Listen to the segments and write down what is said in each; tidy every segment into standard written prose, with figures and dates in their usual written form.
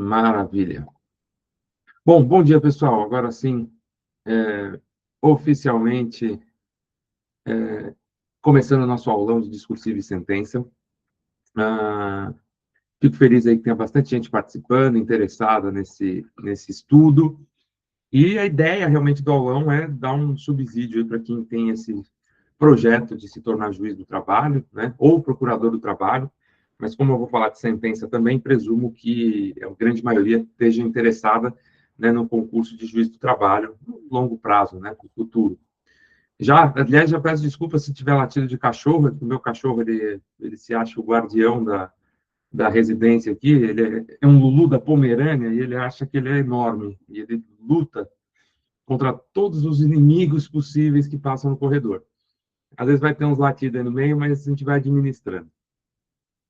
Maravilha. Bom dia, pessoal. Agora sim, oficialmente, começando o nosso aulão de discursiva e sentença. Ah, Fico feliz aí que tenha bastante gente participando, interessada nesse estudo. E a ideia realmente do aulão é dar um subsídio para quem tem esse projeto de se tornar juiz do trabalho, né, ou procurador do trabalho. Mas como eu vou falar de sentença também, presumo que a grande maioria esteja interessada, né, no concurso de juiz do trabalho, no longo prazo, né, para o futuro. Aliás, já peço desculpa se tiver latido de cachorro, o meu cachorro, ele se acha o guardião da residência aqui, ele é um Lulu da Pomerânia, e ele acha que ele é enorme, e ele luta contra todos os inimigos possíveis que passam no corredor. Às vezes vai ter uns latidos aí no meio, mas a gente vai administrando.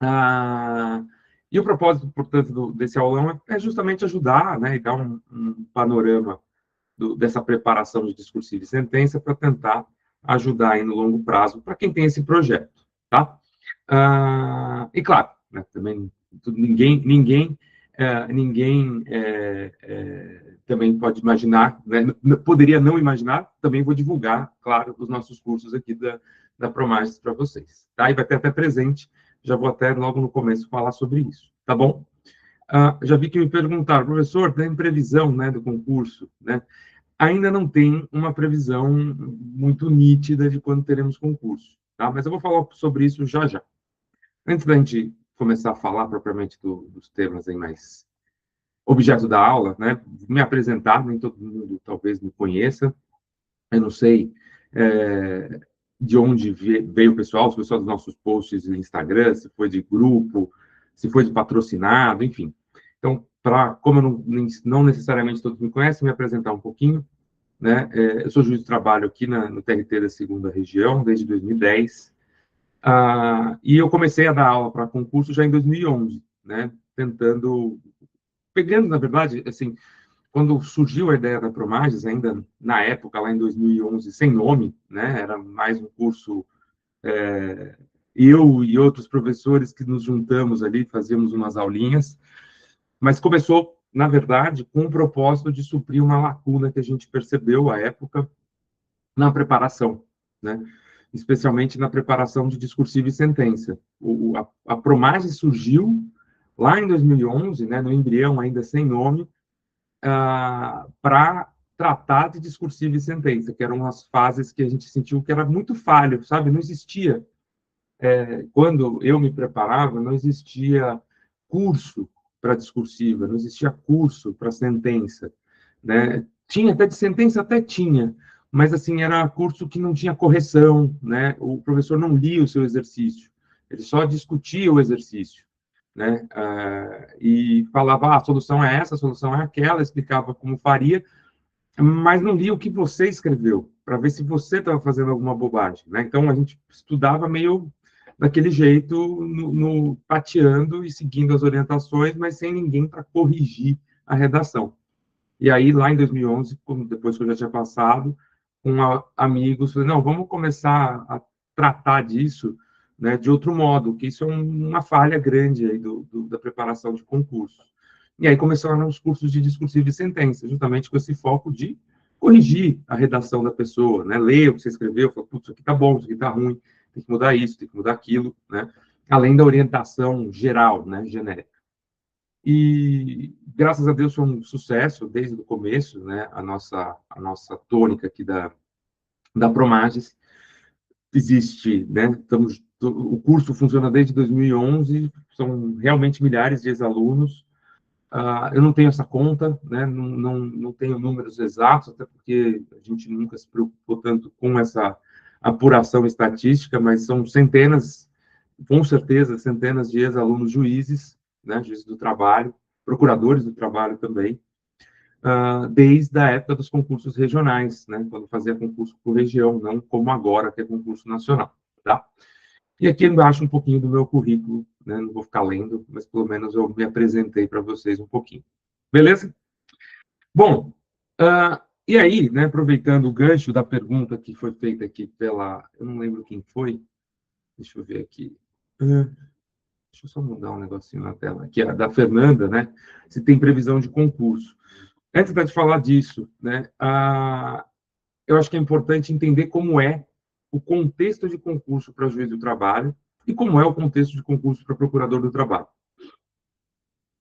Ah, e o propósito, portanto, desse aulão é justamente ajudar, né, e dar um panorama dessa preparação de discursiva e sentença para tentar ajudar aí no longo prazo para quem tem esse projeto, tá? E claro, né, também ninguém também pode imaginar, né, poderia não imaginar, também vou divulgar, claro, os nossos cursos aqui da Promagens para vocês, tá? E vai ter até presente, já vou até logo no começo falar sobre isso, tá bom? Já vi que me perguntaram, professor, tem previsão, né, do concurso, né? Ainda não tem uma previsão muito nítida de quando teremos concurso, tá? Mas eu vou falar sobre isso já já. Antes da gente começar a falar propriamente dos temas aí mais objeto da aula, né? Me apresentar, nem todo mundo talvez me conheça. Eu não sei de onde veio o pessoal, se foi só dos nossos posts no Instagram, se foi de grupo, se foi de patrocinado, enfim. Então, como eu não necessariamente todos me conhecem, me apresentar um pouquinho, né? Eu sou juiz de trabalho aqui no TRT da segunda região desde 2010. E eu comecei a dar aula para concurso já em 2011, né? Pegando, na verdade, assim, quando surgiu a ideia da Promagens, ainda na época, lá em 2011, sem nome, né? Era mais um curso, eu e outros professores que nos juntamos ali, fazíamos umas aulinhas, mas começou, na verdade, com o propósito de suprir uma lacuna que a gente percebeu à época na preparação, né? Especialmente na preparação de discursiva e sentença. A Promage surgiu lá em 2011, né, no embrião ainda sem nome, para tratar de discursiva e sentença, que eram as fases que a gente sentiu que era muito falho, sabe? Não existia, quando eu me preparava, não existia curso para discursiva, não existia curso para sentença, né? Tinha até de sentença, até tinha, mas assim era curso que não tinha correção, né? O professor não lia o seu exercício, ele só discutia o exercício, né? E falava, a solução é essa, a solução é aquela, explicava como faria, mas não lia o que você escreveu, para ver se você estava fazendo alguma bobagem, né? Então a gente estudava meio daquele jeito, tateando e seguindo as orientações, mas sem ninguém para corrigir a redação. E aí, lá em 2011, depois que eu já tinha passado, amigos, falei, não, vamos começar a tratar disso, né, de outro modo, que isso é uma falha grande aí da preparação de concursos. E aí começaram os cursos de discursiva e sentença, justamente com esse foco de corrigir a redação da pessoa, né, ler o que você escreveu, falar, putz, isso aqui tá bom, isso aqui tá ruim, tem que mudar isso, tem que mudar aquilo, né, além da orientação geral, né, genérica. E, graças a Deus, foi um sucesso desde o começo, né? A nossa tônica aqui da Promages existe, né? O curso funciona desde 2011, são realmente milhares de ex-alunos. Eu não tenho essa conta, né? Não tenho números exatos, até porque a gente nunca se preocupou tanto com essa apuração estatística, mas são centenas, com certeza, centenas de ex-alunos juízes, né? Juízes do trabalho, procuradores do trabalho também, desde a época dos concursos regionais, né? Quando fazia concurso por região, não como agora, que é concurso nacional, tá? E aqui embaixo um pouquinho do meu currículo, né? Não vou ficar lendo, mas pelo menos eu me apresentei para vocês um pouquinho. Beleza? Bom, e aí, né, aproveitando o gancho da pergunta que foi feita aqui eu não lembro quem foi, deixa eu ver aqui, deixa Deixa eu só mudar um negocinho na tela, aqui, a da Fernanda, né? Se tem previsão de concurso. Antes de falar disso, né, eu acho que é importante entender como é o contexto de concurso para juiz do trabalho e como é o contexto de concurso para procurador do trabalho.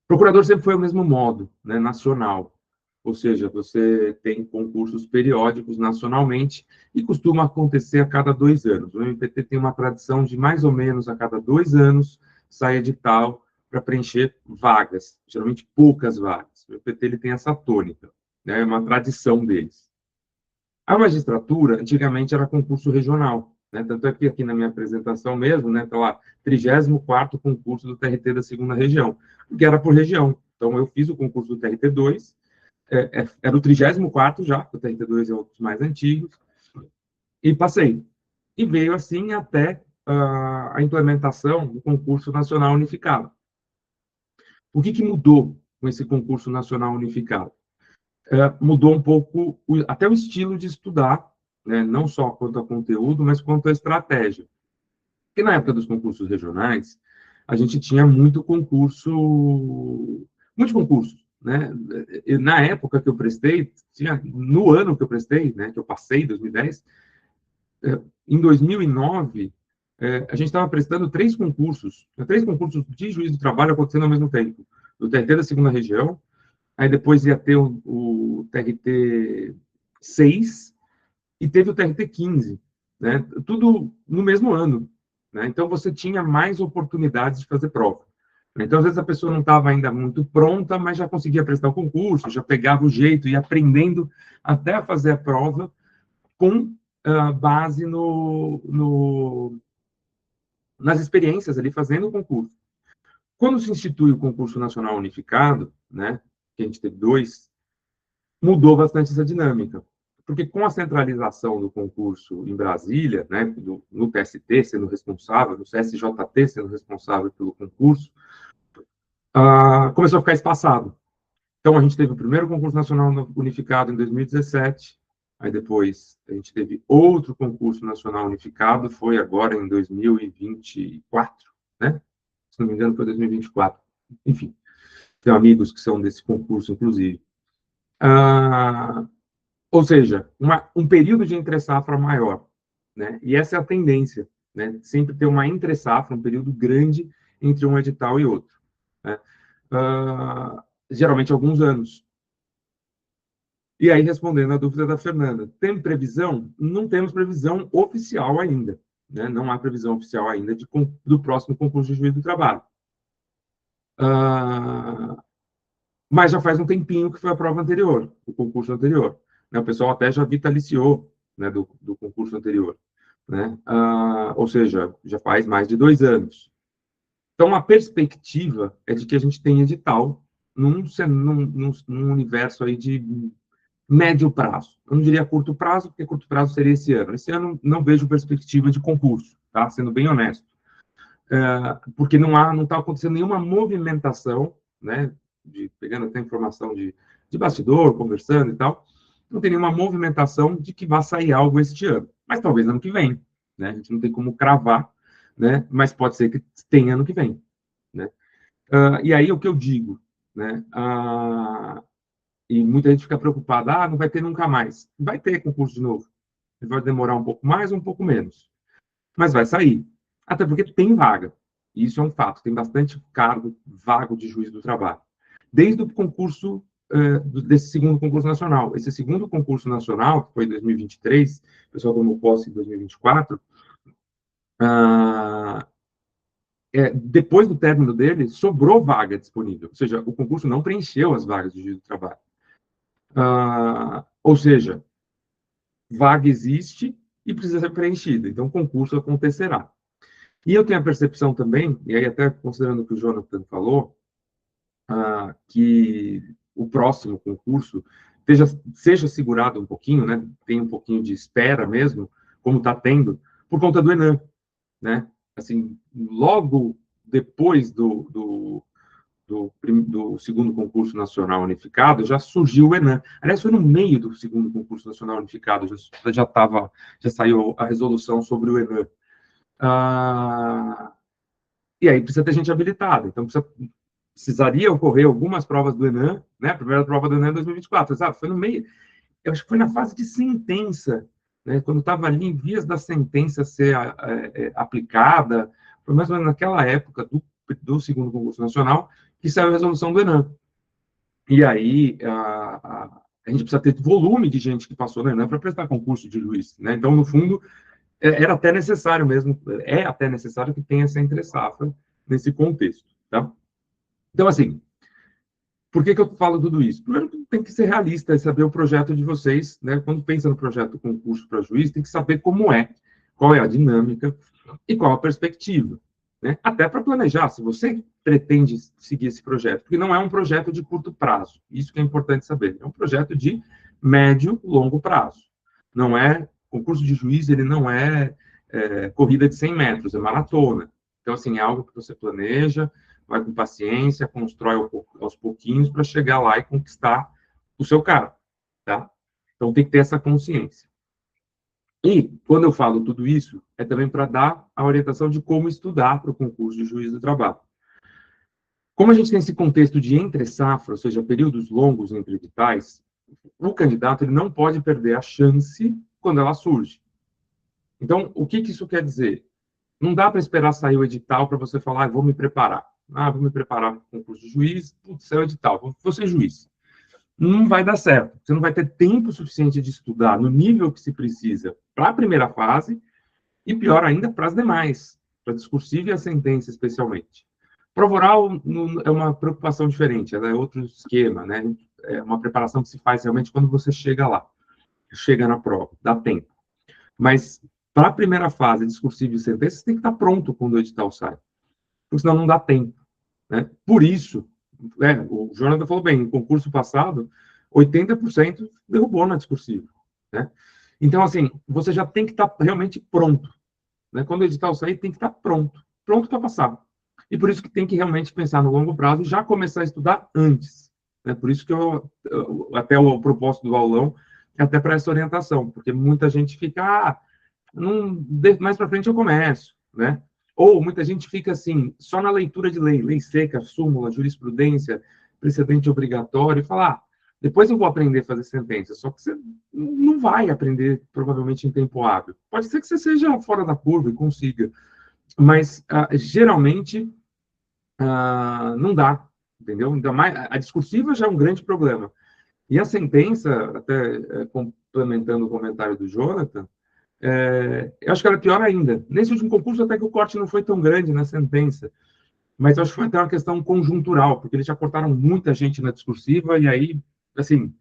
Procurador sempre foi o mesmo modo, né, nacional. Ou seja, você tem concursos periódicos nacionalmente e costuma acontecer a cada 2 anos. O MPT tem uma tradição de mais ou menos a cada 2 anos sai edital para preencher vagas, geralmente poucas vagas. O MPT ele tem essa tônica, né, é uma tradição deles. A magistratura, antigamente, era concurso regional, né, tanto é que aqui na minha apresentação mesmo, né, está lá, 34º concurso do TRT da segunda região, que era por região. Então, eu fiz o concurso do TRT2, era o 34º já, o TRT2 é um dos mais antigos, e passei. E veio assim até a implementação do concurso nacional unificado. O que mudou com esse concurso nacional unificado? Mudou um pouco até o estilo de estudar, né, não só quanto a conteúdo, mas quanto a estratégia. Porque na época dos concursos regionais, a gente tinha muitos concursos, né? Na época que eu prestei, no ano que eu prestei, né, que eu passei, 2010, em 2009, a gente estava prestando três concursos de juiz do trabalho acontecendo ao mesmo tempo. O TRT da segunda região, aí depois ia ter o TRT 6 e teve o TRT 15, né? Tudo no mesmo ano, né? Então você tinha mais oportunidades de fazer prova. Então, às vezes, a pessoa não estava ainda muito pronta, mas já conseguia prestar o concurso, já pegava o jeito, ia aprendendo até a fazer a prova com base nas experiências ali, fazendo o concurso. Quando se institui o concurso nacional unificado, né, que a gente teve 2, mudou bastante essa dinâmica. Porque com a centralização do concurso em Brasília, né, no TST sendo responsável, no CSJT sendo responsável pelo concurso, começou a ficar espaçado. Então, a gente teve o primeiro concurso nacional unificado em 2017, aí depois a gente teve outro concurso nacional unificado, foi agora em 2024, né? Se não me engano, foi 2024. Enfim, tenho amigos que são desse concurso, inclusive. Ou seja, um período de entre-safra maior, né? E essa é a tendência, né? Sempre ter uma entre-safra, um período grande entre um edital e outro, né? Geralmente alguns anos. E aí, respondendo a dúvida da Fernanda, tem previsão? Não temos previsão oficial ainda, né? Não há previsão oficial ainda do próximo concurso de juiz do trabalho. Mas já faz um tempinho que foi a prova anterior, o concurso anterior, né? O pessoal até já vitaliciou, né, do concurso anterior, né? Ou seja, já faz mais de 2 anos. Então, a perspectiva é de que a gente tenha edital num universo aí de médio prazo. Eu não diria curto prazo, porque curto prazo seria esse ano. Esse ano não vejo perspectiva de concurso, tá? Sendo bem honesto. Porque não está acontecendo nenhuma movimentação, né? Pegando até informação de bastidor, conversando e tal, não tem nenhuma movimentação de que vá sair algo este ano. Mas talvez ano que vem, né? A gente não tem como cravar, né? Mas pode ser que tenha ano que vem, né? E aí o que eu digo, né? E muita gente fica preocupada, não vai ter nunca mais. Vai ter concurso de novo. Vai demorar um pouco mais ou um pouco menos. Mas vai sair. Até porque tem vaga. Isso é um fato. Tem bastante cargo vago de juiz do trabalho. Desde o concurso, desse segundo concurso nacional. Esse segundo concurso nacional, que foi em 2023, o pessoal tomou posse em 2024, depois do término dele, sobrou vaga disponível. Ou seja, o concurso não preencheu as vagas de juiz do trabalho. Ou seja, vaga existe e precisa ser preenchida. Então, o concurso acontecerá. E eu tenho a percepção também, e aí até considerando o que o Jonathan falou, que o próximo concurso seja segurado um pouquinho, né? Tem um pouquinho de espera mesmo, como está tendo, por conta do Enem, né? Assim, logo depois do segundo concurso nacional unificado, já surgiu o Enem. Aliás, foi no meio do segundo concurso nacional unificado, já saiu a resolução sobre o Enem. E aí precisa ter gente habilitada. Então, precisaria ocorrer algumas provas do ENAM, né? A primeira prova do ENAM em 2024, exato. Foi no meio, eu acho que foi na fase de sentença, né? Quando estava ali em vias da sentença ser aplicada, foi mais ou menos naquela época do segundo concurso nacional que saiu a resolução do ENAM. E aí a gente precisa ter volume de gente que passou no ENAM para prestar concurso de juiz, né? Então, no fundo, era até necessário mesmo, é até necessário que tenha essa entre-safra nesse contexto, tá? Então, assim, por que eu falo tudo isso? Primeiro, tem que ser realista e saber o projeto de vocês, né? Quando pensa no projeto do concurso para juiz, tem que saber como é, qual é a dinâmica e qual a perspectiva, né? Até para planejar, se você pretende seguir esse projeto, porque não é um projeto de curto prazo, isso que é importante saber, é um projeto de médio, longo prazo. Não é, concurso de juiz, ele não é corrida de 100 metros, é maratona. Então, assim, é algo que você planeja, vai com paciência, constrói aos pouquinhos para chegar lá e conquistar o seu cargo, tá? Então tem que ter essa consciência. E quando eu falo tudo isso, é também para dar a orientação de como estudar para o concurso de juiz do trabalho. Como a gente tem esse contexto de entre-safra, ou seja, períodos longos entre editais, o candidato ele não pode perder a chance quando ela surge. Então, o que isso quer dizer? Não dá para esperar sair o edital para você falar, vou me preparar. Vou me preparar para o concurso de juiz, putz, saiu o edital, vou ser juiz. Não vai dar certo. Você não vai ter tempo suficiente de estudar no nível que se precisa para a primeira fase e, pior ainda, para as demais, para a discursiva e a sentença, especialmente. Prova oral é uma preocupação diferente, ela é outro esquema, né? É uma preparação que se faz realmente quando você chega lá, chega na prova, dá tempo. Mas para a primeira fase, discursiva e sentença, você tem que estar pronto quando o edital sai, porque senão não dá tempo, né? Por isso, o Jonathan falou bem, no concurso passado, 80% derrubou na discursiva, né? Então, assim, você já tem que estar realmente pronto, né? Quando o edital sair, tem que estar pronto, pronto para passar. E por isso que tem que realmente pensar no longo prazo e já começar a estudar antes, né? Por isso que até o propósito do aulão é até para essa orientação, porque muita gente fica, mais para frente eu começo, né? Ou muita gente fica assim, só na leitura de lei seca, súmula, jurisprudência, precedente obrigatório, e fala, depois eu vou aprender a fazer sentença, só que você não vai aprender provavelmente em tempo hábil. Pode ser que você seja fora da curva e consiga, mas geralmente não dá, entendeu? Ainda mais, a discursiva já é um grande problema. E a sentença, até complementando o comentário do Jonathan, eu acho que era pior ainda. Nesse último concurso, até que o corte não foi tão grande na sentença, mas eu acho que foi até uma questão conjuntural, porque eles já cortaram muita gente na discursiva, e aí, assim,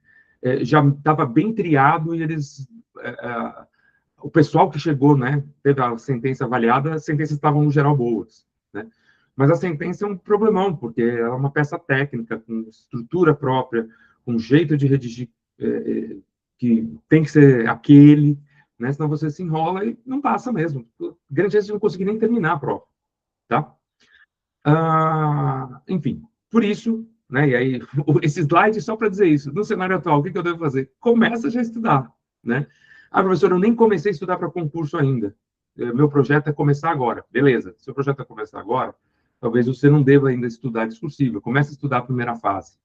já estava bem triado, e eles... o pessoal que chegou, né, teve a sentença avaliada, as sentenças estavam, no geral, boas, né? Mas a sentença é um problemão, porque ela é uma peça técnica, com estrutura própria, com jeito de redigir que tem que ser aquele, né? Senão você se enrola e não passa mesmo. Grande chance de não conseguir nem terminar a prova, tá? Enfim, por isso, né? E aí, esse slide só para dizer isso. No cenário atual, o que eu devo fazer? Começa já a estudar, né? Professor, eu nem comecei a estudar para concurso ainda. Meu projeto é começar agora. Beleza, seu projeto é começar agora, talvez você não deva ainda estudar discursiva. Comece a estudar a primeira fase.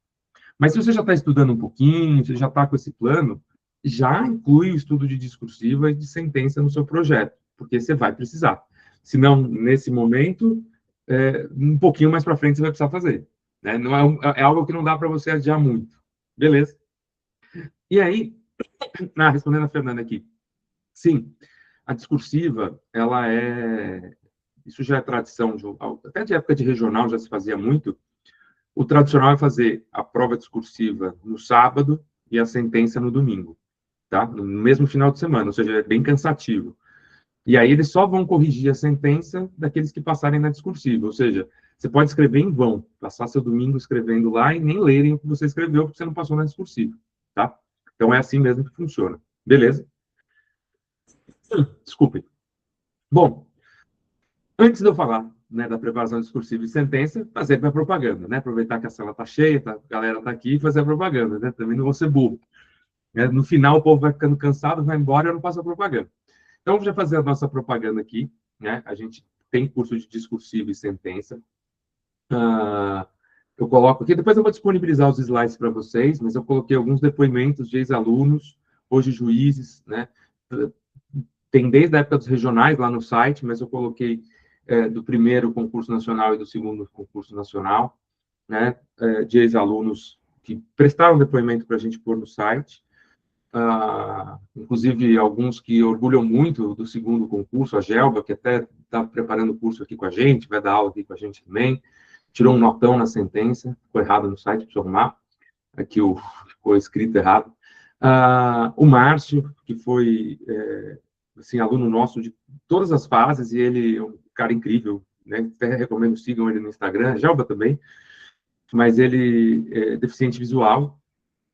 Mas se você já está estudando um pouquinho, você já está com esse plano, já inclui o estudo de discursiva e de sentença no seu projeto, porque você vai precisar. Se não, nesse momento, um pouquinho mais para frente você vai precisar fazer, né? Não é algo que não dá para você adiar muito. Beleza? E aí, respondendo a Fernanda aqui, sim, a discursiva, ela isso já é tradição, até de época de regional já se fazia muito. O tradicional é fazer a prova discursiva no sábado e a sentença no domingo, tá? No mesmo final de semana, ou seja, é bem cansativo. E aí eles só vão corrigir a sentença daqueles que passarem na discursiva, ou seja, você pode escrever em vão, passar seu domingo escrevendo lá e nem lerem o que você escreveu porque você não passou na discursiva, tá? Então é assim mesmo que funciona. Beleza? Desculpem. Bom, antes de eu falar, né, da preparação discursiva e sentença, fazer minha propaganda, né? Aproveitar que a sala está cheia, a galera está aqui e fazer a propaganda, né? Também não vou ser burro. No final, o povo vai ficando cansado, vai embora e eu não faço a propaganda. Então, vou já fazer a nossa propaganda aqui, né? A gente tem curso de discursivo e sentença. Eu coloco aqui, depois eu vou disponibilizar os slides para vocês, mas eu coloquei alguns depoimentos de ex-alunos, hoje juízes, né? Tem desde a época dos regionais lá no site, mas eu coloquei do primeiro concurso nacional e do segundo concurso nacional, né? De ex-alunos que prestaram depoimento para a gente pôr no site. Inclusive alguns que orgulham muito do segundo concurso, a Gelba, que até está preparando o curso aqui com a gente, vai dar aula aqui com a gente também, tirou um notão na sentença, ficou errado no site, preciso arrumar, aqui ficou escrito errado. O Márcio, que foi assim, aluno nosso de todas as fases, e ele é um cara incrível, né? Até recomendo, sigam ele no Instagram, a Gelba também, mas ele é deficiente visual,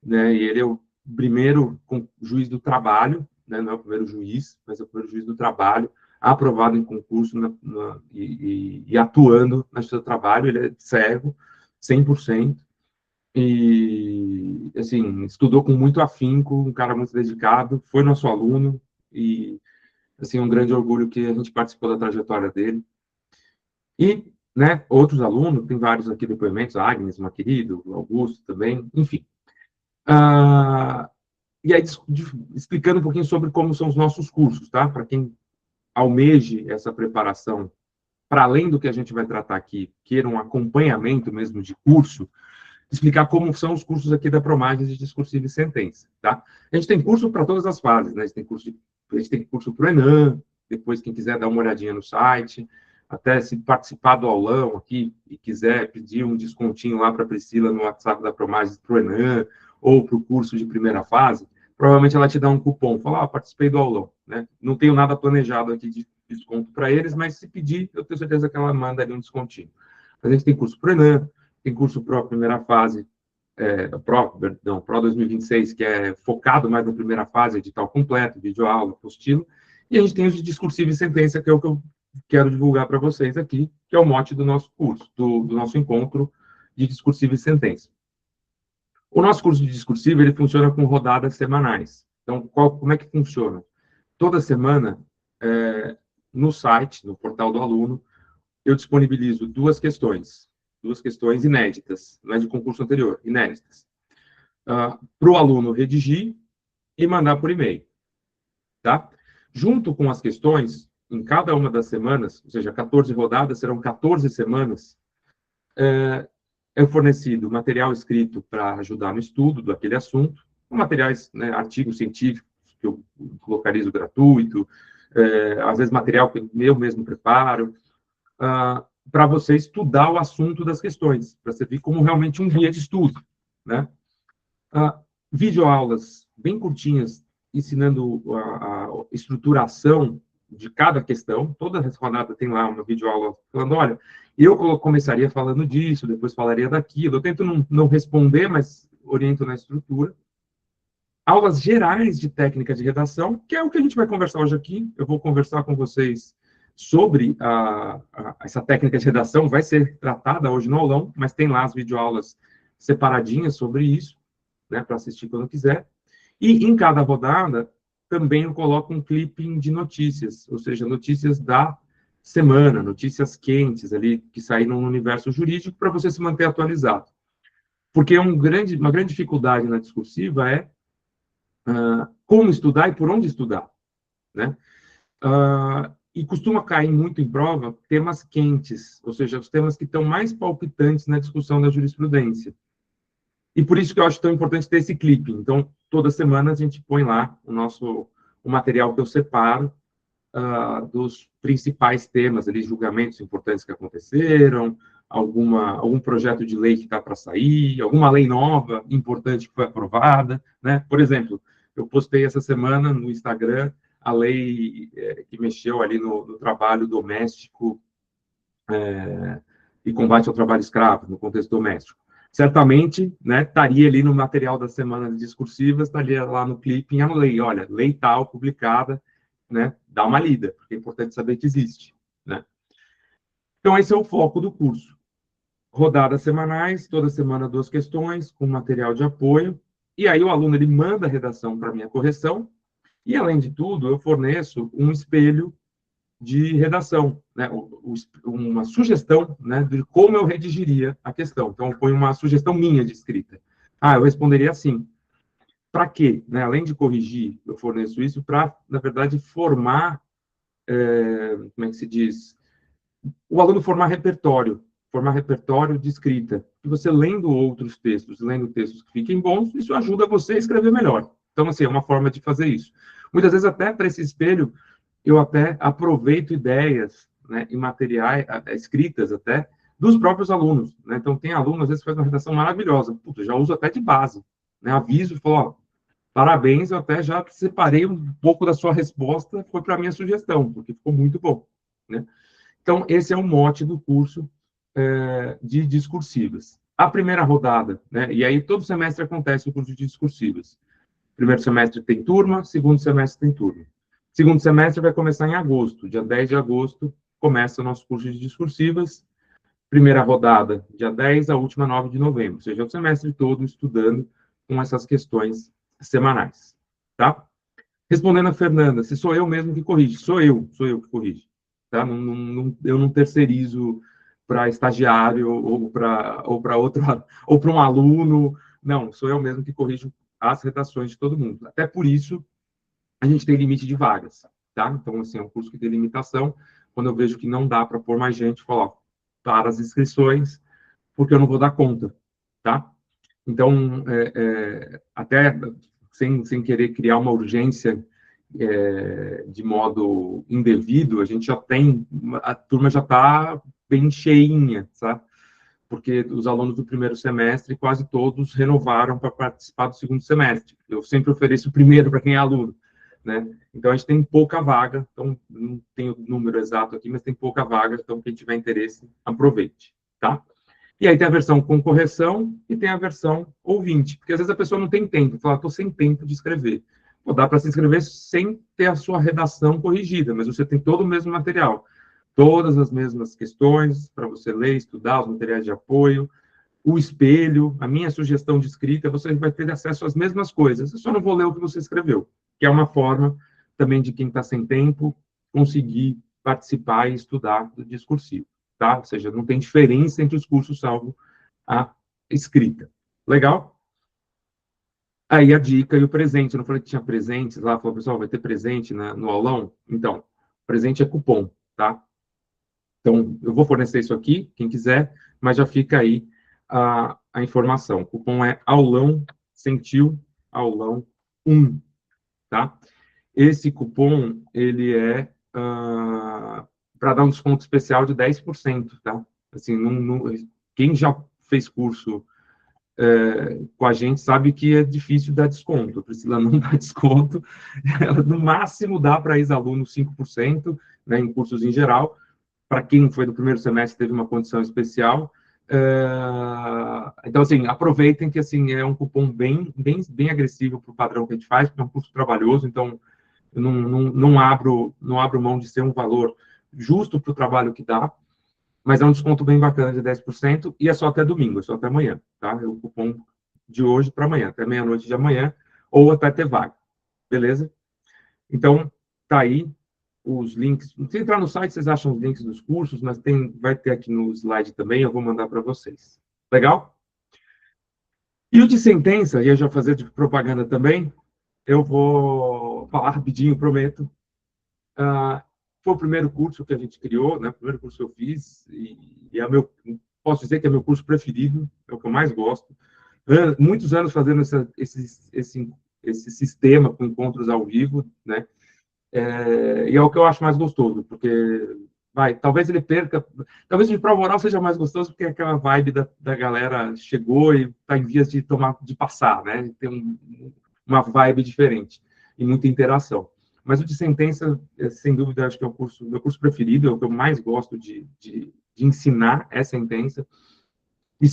né? E ele é o primeiro juiz do trabalho, né? Não é o primeiro juiz, mas é o primeiro juiz do trabalho, aprovado em concurso e atuando na justiça do trabalho. Ele é cego, 100%, e, assim, estudou com muito afinco, um cara muito dedicado, foi nosso aluno, e, assim, um grande orgulho que a gente participou da trajetória dele. E, né, outros alunos, tem vários aqui depoimentos, Agnes, uma querida, Augusto também, enfim. E aí, explicando um pouquinho sobre como são os nossos cursos, tá? Para quem almeje essa preparação, para além do que a gente vai tratar aqui, queira um acompanhamento mesmo de curso, explicar como são os cursos aqui da Promagem de Discursivo e Sentença, tá? A gente tem curso para todas as fases, né? A gente tem curso para o Enan, depois quem quiser dar uma olhadinha no site, até se participar do aulão aqui e quiser pedir um descontinho lá para a Priscila no WhatsApp da Promagem para o Enan, ou para o curso de primeira fase, provavelmente ela te dá um cupom, fala, participei do aulão, né? Não tenho nada planejado aqui de desconto para eles, mas se pedir, eu tenho certeza que ela manda ali um descontinho. A gente tem curso para o Enan, tem curso Pro primeira fase, Pro 2026, que é focado mais na primeira fase, edital completo, videoaula, apostila, e a gente tem os de discursivo e sentença, que é o que eu quero divulgar para vocês aqui, que é o mote do nosso curso, do nosso encontro de discursivo e sentença. O nosso curso de discursivo, ele funciona com rodadas semanais. Então, como é que funciona? Toda semana, no site, no portal do aluno, eu disponibilizo duas questões inéditas, não é de concurso anterior, inéditas, para o aluno redigir e mandar por e-mail, tá? Junto com as questões, em cada uma das semanas, ou seja, 14 rodadas, serão 14 semanas, é fornecido material escrito para ajudar no estudo daquele assunto, materiais, né, artigos científicos que eu localizo gratuito, às vezes material que eu mesmo preparo, para você estudar o assunto das questões, para você ver como realmente um guia de estudo, né? Videoaulas bem curtinhas, ensinando a estruturação de cada questão. Toda rodada tem lá uma videoaula falando, olha, eu começaria falando disso, depois falaria daquilo. Eu tento não responder, mas oriento na estrutura. Aulas gerais de técnica de redação, que é o que a gente vai conversar hoje aqui. Eu vou conversar com vocês sobre essa técnica de redação, vai ser tratada hoje no aulão, mas tem lá as videoaulas separadinhas sobre isso, né, para assistir quando quiser. E em cada rodada, também eu coloco um clipping de notícias, ou seja, notícias da semana, notícias quentes ali, que saíram no universo jurídico, para você se manter atualizado. Porque uma grande dificuldade na discursiva é como estudar e por onde estudar, né? E costuma cair muito em prova temas quentes, ou seja, os temas que estão mais palpitantes na discussão da jurisprudência. E por isso que eu acho tão importante ter esse clipe. Então, toda semana a gente põe lá o material que eu separo dos principais temas, ali, julgamentos importantes que aconteceram, algum projeto de lei que está para sair, alguma lei nova, importante que foi aprovada, né? Por exemplo, eu postei essa semana no Instagram a lei que mexeu ali no trabalho doméstico e combate ao trabalho escravo, no contexto doméstico. Certamente, né, estaria ali no material da semana discursivas, estaria lá no clipe a lei, olha, lei tal, publicada, né, dá uma lida, porque é importante saber que existe, né. Então, esse é o foco do curso. Rodadas semanais, toda semana 2 questões, com material de apoio, e aí o aluno ele manda a redação para minha correção, e, além de tudo, eu forneço um espelho de redação, né? Uma sugestão, né, de como eu redigiria a questão. Então, foi uma sugestão minha de escrita. Ah, eu responderia assim. Para quê? Né? Além de corrigir, eu forneço isso para, na verdade, formar, como é que se diz? O aluno formar repertório de escrita. E você lendo outros textos, lendo textos que fiquem bons, isso ajuda você a escrever melhor. Então, assim, é uma forma de fazer isso. Muitas vezes, até para esse espelho, eu até aproveito ideias, né, em materiais, escritas até, dos próprios alunos. Né? Então, tem aluno, às vezes, que faz uma redação maravilhosa. Puta, já uso até de base. Né? Aviso, falo, ó, parabéns, eu até já separei um pouco da sua resposta, foi para a minha sugestão, porque ficou muito bom. Né? Então, esse é o mote do curso de discursivas. A primeira rodada, né? E aí todo semestre acontece o curso de discursivas. Primeiro semestre tem turma, segundo semestre tem turma. Segundo semestre vai começar em agosto, dia 10 de agosto, começa o nosso curso de discursivas. Primeira rodada, dia 10, a última 9 de novembro. Ou seja, o semestre todo estudando com essas questões semanais. Tá? Respondendo a Fernanda, se sou eu mesmo que corrige, sou eu que corrige. Tá? Eu não terceirizo para estagiário ou para outro ou para um aluno. Não, sou eu mesmo que corrijo as redações de todo mundo. Até por isso a gente tem limite de vagas, tá? Então assim, é um curso que tem limitação. Quando eu vejo que não dá para pôr mais gente, eu falo, ó, para as inscrições, porque eu não vou dar conta, tá? Então, até sem querer criar uma urgência de modo indevido, a gente já tem, a turma já está bem cheinha, sabe? Porque os alunos do primeiro semestre, quase todos renovaram para participar do segundo semestre. Eu sempre ofereço o primeiro para quem é aluno, né? Então, a gente tem pouca vaga, então, não tenho o número exato aqui, mas tem pouca vaga, então, quem tiver interesse, aproveite, tá? E aí tem a versão com correção e tem a versão ouvinte, porque às vezes a pessoa não tem tempo, fala, estou sem tempo de escrever. Pô, dá para se inscrever sem ter a sua redação corrigida, mas você tem todo o mesmo material, todas as mesmas questões para você ler, estudar, os materiais de apoio, o espelho, a minha sugestão de escrita, você vai ter acesso às mesmas coisas. Eu só não vou ler o que você escreveu, que é uma forma também de quem está sem tempo conseguir participar e estudar do discursivo, tá? Ou seja, não tem diferença entre os cursos, salvo a escrita. Legal? Aí a dica e o presente. Eu não falei que tinha presentes lá, falou, pessoal, vai ter presente no aulão? Então, presente é cupom, tá? Então, eu vou fornecer isso aqui, quem quiser, mas já fica aí a informação. O cupom é aulão, sentiu, aulão 1, tá? Esse cupom, ele é para dar um desconto especial de 10%, tá? Assim, quem já fez curso com a gente sabe que é difícil dar desconto. A Priscila não dá desconto. Ela, no máximo, dá para ex-aluno 5%, né, em cursos em geral. Para quem foi do primeiro semestre, teve uma condição especial. Então, assim, aproveitem que, assim, é um cupom bem agressivo para o padrão que a gente faz, porque é um curso trabalhoso, então eu não abro mão de ser um valor justo para o trabalho que dá, mas é um desconto bem bacana de 10% e é só até domingo, é só até amanhã, tá? É o cupom de hoje para amanhã, até meia-noite de amanhã, ou até ter vaga, beleza? Então, tá aí os links. Se entrar no site, vocês acham os links dos cursos, mas vai ter aqui no slide também, eu vou mandar para vocês. Legal? E o de sentença, e eu já fazer de propaganda também, eu vou falar rapidinho, prometo. Foi o primeiro curso que a gente criou, né? O primeiro curso que eu fiz, e posso dizer que é meu curso preferido, é o que eu mais gosto. Muitos anos fazendo esse sistema com encontros ao vivo, né? E é o que eu acho mais gostoso, porque talvez ele perca, talvez de prova oral seja mais gostoso, porque aquela vibe da galera chegou e está em vias de passar, né? Tem uma vibe diferente e muita interação. Mas o de sentença, sem dúvida, acho que é meu curso preferido, é o que eu mais gosto de ensinar, é sentença. E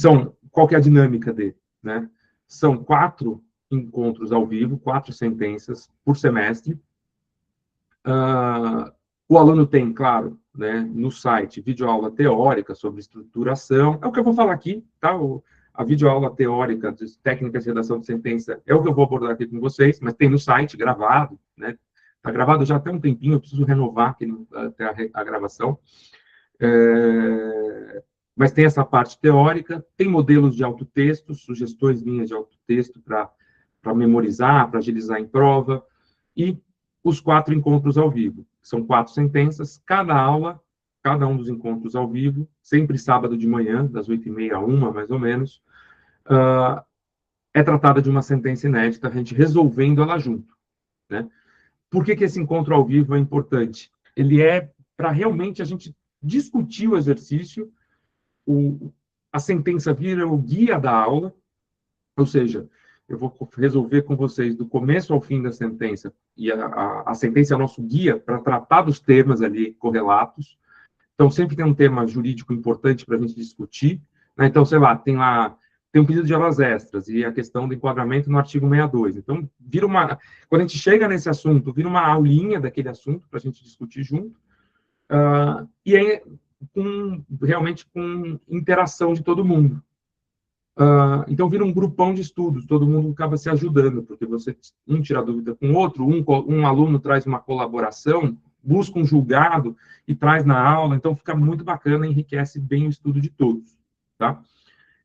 qual que é a dinâmica dele, né? São 4 encontros ao vivo, 4 sentenças por semestre. O aluno tem, claro, né, no site, videoaula teórica sobre estruturação, é o que eu vou falar aqui, tá? A videoaula teórica de técnicas de redação de sentença é o que eu vou abordar aqui com vocês, mas tem no site, gravado, né? Está gravado já até um tempinho, eu preciso renovar até a gravação. Mas tem essa parte teórica, tem modelos de autotexto, sugestões minhas de autotexto para memorizar, para agilizar em prova, e os 4 encontros ao vivo. São 4 sentenças, cada aula, cada um dos encontros ao vivo, sempre sábado de manhã, das 8h30 a 1h, mais ou menos, é tratada de uma sentença inédita, a gente resolvendo ela junto, né? Por que esse encontro ao vivo é importante? Ele é para realmente a gente discutir o exercício, a sentença vira o guia da aula, ou seja, eu vou resolver com vocês do começo ao fim da sentença, e a sentença é nosso guia para tratar dos temas ali correlatos. Então, sempre tem um tema jurídico importante para a gente discutir, né? Então, sei lá, tem um pedido de horas extras e a questão do enquadramento no artigo 62. Então, quando a gente chega nesse assunto, vira uma aulinha daquele assunto para a gente discutir junto, e aí realmente com interação de todo mundo. Então, vira um grupão de estudos, todo mundo acaba se ajudando, porque um tira dúvida com o outro, um aluno traz uma colaboração, busca um julgado e traz na aula, então fica muito bacana, enriquece bem o estudo de todos, tá?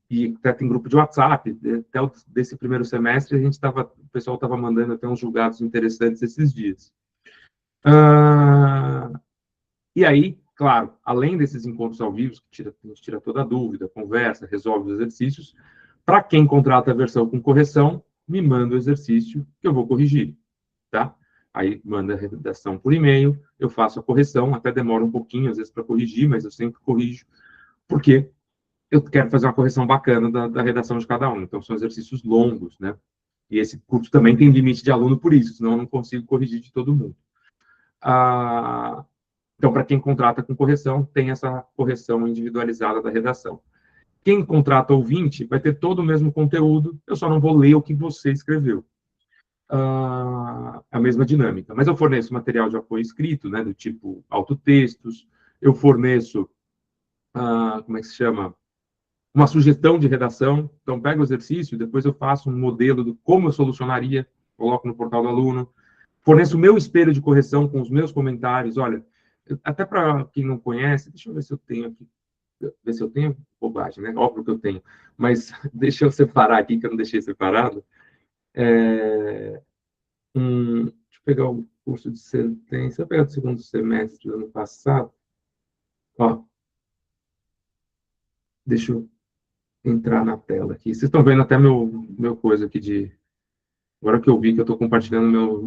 E até tem grupo de WhatsApp, até desse primeiro semestre, o pessoal estava mandando até uns julgados interessantes esses dias. E aí, claro, além desses encontros ao vivo, que a gente tira toda a dúvida, conversa, resolve os exercícios, para quem contrata a versão com correção, me manda o exercício que eu vou corrigir, tá? Aí manda a redação por e-mail, eu faço a correção, até demora um pouquinho, às vezes, para corrigir, mas eu sempre corrijo, porque eu quero fazer uma correção bacana da redação de cada um. Então, são exercícios longos, né? E esse curso também tem limite de aluno por isso, senão eu não consigo corrigir de todo mundo. Então, para quem contrata com correção, tem essa correção individualizada da redação. Quem contrata ouvinte vai ter todo o mesmo conteúdo, eu só não vou ler o que você escreveu. A mesma dinâmica. Mas eu forneço material de apoio escrito, né, do tipo autotextos, eu forneço, como é que se chama? Uma sugestão de redação. Então, pego o exercício, depois eu faço um modelo de como eu solucionaria, coloco no portal do aluno, forneço o meu espelho de correção com os meus comentários. Olha, até para quem não conhece, deixa eu ver se eu tenho aqui, ver se eu tenho bobagem, né? Óbvio que eu tenho, mas deixa eu separar aqui, que eu não deixei separado. Deixa eu pegar o curso de sentença, eu pegar do segundo semestre do ano passado. Ó, deixa eu entrar na tela aqui. Vocês estão vendo até meu coisa aqui de... Agora que eu vi que eu estou compartilhando meu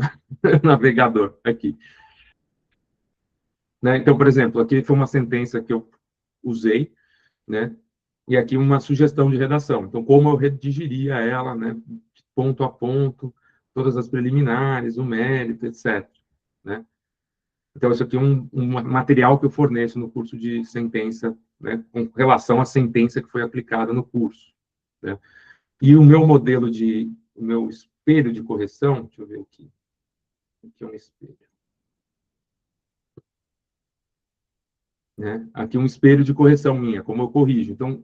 navegador aqui. Né? Então, por exemplo, aqui foi uma sentença que eu usei, né? E aqui uma sugestão de redação. Então, como eu redigiria ela, né? Ponto a ponto, todas as preliminares, o mérito, etc. Né? Então, isso aqui é um material que eu forneço no curso de sentença, né? Com relação à sentença que foi aplicada no curso. Né? E o meu espelho de correção, deixa eu ver aqui. Aqui é um espelho. Né? Aqui um espelho de correção minha, como eu corrijo. Então,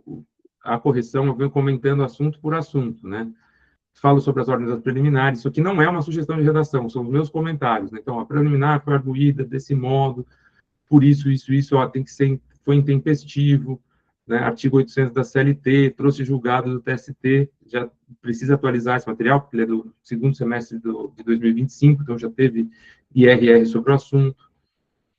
a correção eu venho comentando assunto por assunto, né? Falo sobre as ordens das preliminares, isso aqui não é uma sugestão de redação, são os meus comentários, né? Então, a preliminar foi arguída desse modo, por isso, ó, foi intempestivo, né? Artigo 800 da CLT, trouxe julgado do TST, já precisa atualizar esse material, porque ele é do segundo semestre de 2025, então já teve IRR sobre o assunto,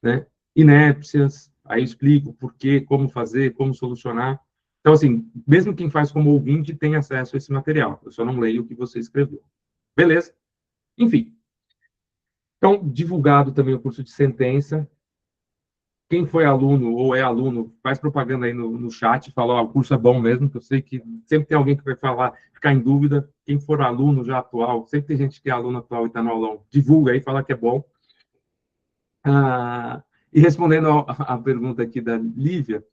né? Inépcias, aí eu explico por quê, como fazer, como solucionar. Então, assim, mesmo quem faz como ouvinte tem acesso a esse material. Eu só não leio o que você escreveu. Beleza? Enfim. Então, divulgado também o curso de sentença. Quem foi aluno ou é aluno, faz propaganda aí no chat, fala, ó, o curso é bom mesmo, que eu sei que sempre tem alguém que vai falar, ficar em dúvida. Quem for aluno já atual, sempre tem gente que é aluno atual e está no aulão, divulga aí, fala que é bom. E respondendo a pergunta aqui da Lívia,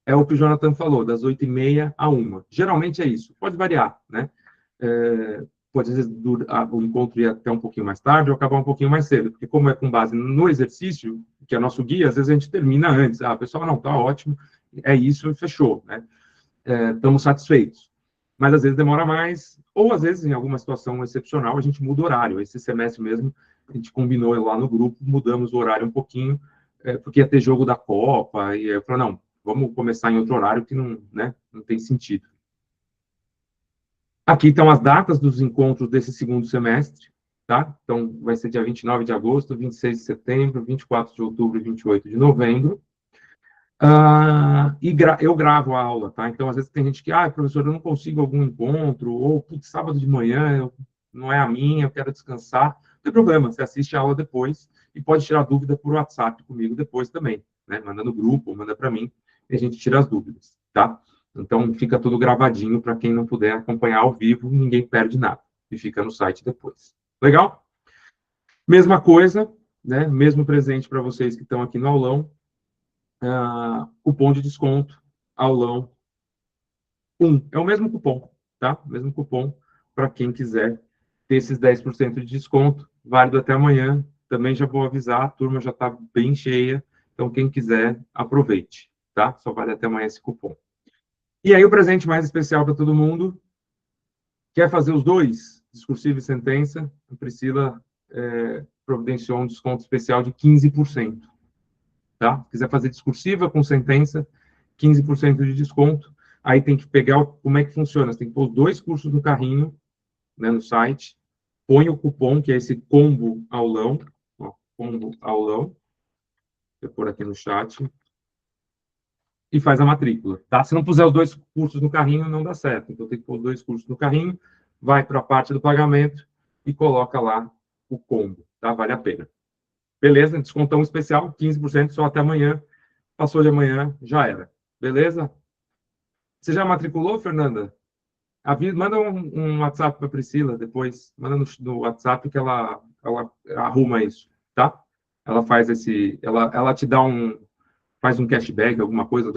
é o que o Jonathan falou, das 8h30 a 1h. Geralmente é isso, pode variar, né? Pode, às vezes, o encontro ir até um pouquinho mais tarde ou acabar um pouquinho mais cedo, porque como é com base no exercício, que é nosso guia, às vezes a gente termina antes. Pessoal, não, tá ótimo, é isso e fechou, né? Estamos satisfeitos. Mas, às vezes, demora mais, ou, às vezes, em alguma situação excepcional, a gente muda o horário. Esse semestre mesmo, A gente combinou lá no grupo, mudamos o horário um pouquinho, porque ia ter jogo da Copa, e eu falei, não, vamos começar em outro horário que não, né, não tem sentido. Aqui estão as datas dos encontros desse segundo semestre, tá? Então, vai ser dia 29 de agosto, 26 de setembro, 24 de outubro e 28 de novembro. Eu gravo a aula, tá? Então, às vezes tem gente que, professor, eu não consigo algum encontro, ou, putz, sábado de manhã, não é a minha, eu quero descansar. Não tem problema, você assiste a aula depois e pode tirar dúvida por WhatsApp comigo depois também, né? Manda no grupo, manda para mim, e a gente tira as dúvidas, tá? Então, fica tudo gravadinho para quem não puder acompanhar ao vivo, ninguém perde nada. E fica no site depois. Legal? Mesma coisa, né? Mesmo presente para vocês que estão aqui no aulão. Cupom de desconto, aulão 1. É o mesmo cupom, tá? O mesmo cupom para quem quiser ter esses 10% de desconto, válido até amanhã. Também já vou avisar, a turma já está bem cheia, então quem quiser, aproveite, tá? Só vale até amanhã esse cupom. E aí o presente mais especial para todo mundo, quer fazer os dois, discursivo e sentença, a Priscila providenciou um desconto especial de 15%. Tá? Se quiser fazer discursiva com sentença, 15% de desconto. Aí tem que pegar como é que funciona. Você tem que pôr os dois cursos no carrinho, né, no site, põe o cupom, que é esse combo aulão, ó, combo aulão, vou pôr aqui no chat, e faz a matrícula, tá? Se não puser os dois cursos no carrinho, não dá certo. Então tem que pôr os dois cursos no carrinho, vai para a parte do pagamento e coloca lá o combo, tá? Vale a pena. Beleza? Descontão especial, 15% só até amanhã. Passou de amanhã, já era. Beleza? Você já matriculou, Fernanda? Manda um WhatsApp para a Priscila depois. Manda no WhatsApp que ela arruma isso, tá? Ela faz ela te dá faz um cashback, alguma coisa,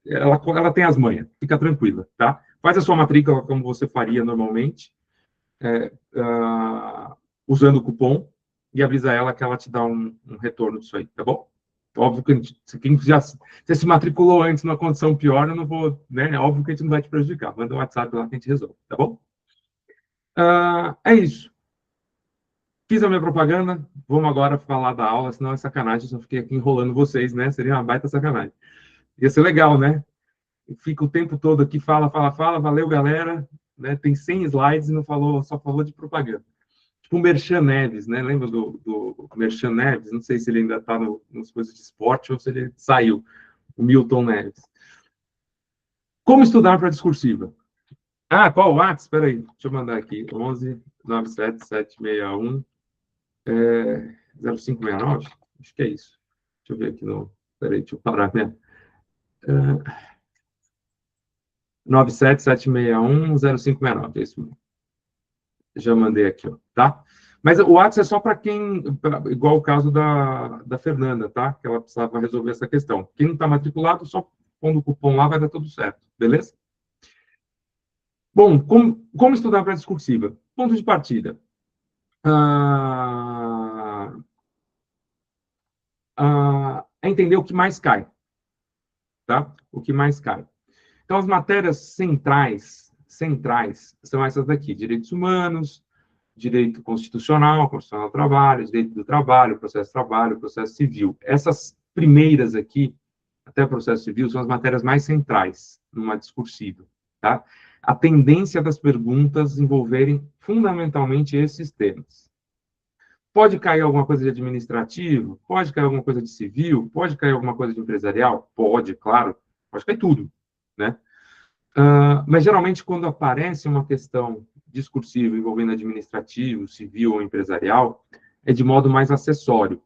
ela tem as manhas. Fica tranquila, tá? Faz a sua matrícula como você faria normalmente, usando o cupom, e avisa ela que ela te dá um retorno disso aí, tá bom? Óbvio que quem já se matriculou antes numa condição pior, eu não vou, né? Óbvio que a gente não vai te prejudicar. Manda um WhatsApp lá que a gente resolve, tá bom? É isso. Fiz a minha propaganda, vamos agora falar da aula, senão é sacanagem, eu só fiquei aqui enrolando vocês, né? Seria uma baita sacanagem. Ia ser legal, né? Fica o tempo todo aqui, fala, valeu, galera, né? Tem 100 slides e não falou, só falou de propaganda. Tipo o Merchan Neves, né? Lembra do Merchan Neves? Não sei se ele ainda está nas coisas de esporte ou se ele saiu, o Milton Neves. Como estudar para discursiva? Qual o WhatsApp? Espera aí, deixa eu mandar aqui. 11 97 761 0569? Acho que é isso. Deixa eu ver aqui no... Espera aí, deixa eu parar, né? 977610569, é isso mesmo. Já mandei aqui, ó, tá? Mas o WhatsApp é só para quem, igual o caso da Fernanda, tá? Que ela precisava resolver essa questão. Quem não está matriculado, só pondo o cupom lá vai dar tudo certo, beleza? Bom, como estudar para discursiva? Ponto de partida. É entender o que mais cai, tá? O que mais cai. Então, as matérias centrais são essas daqui: direitos humanos, direito constitucional do trabalho, direito do trabalho, processo civil. Essas primeiras aqui, até processo civil, são as matérias mais centrais numa discursiva, tá? A tendência das perguntas envolverem fundamentalmente esses temas. Pode cair alguma coisa de administrativo? Pode cair alguma coisa de civil? Pode cair alguma coisa de empresarial? Pode, claro. Pode cair tudo, né? Mas, geralmente, quando aparece uma questão discursiva envolvendo administrativo, civil ou empresarial, é de modo mais acessório.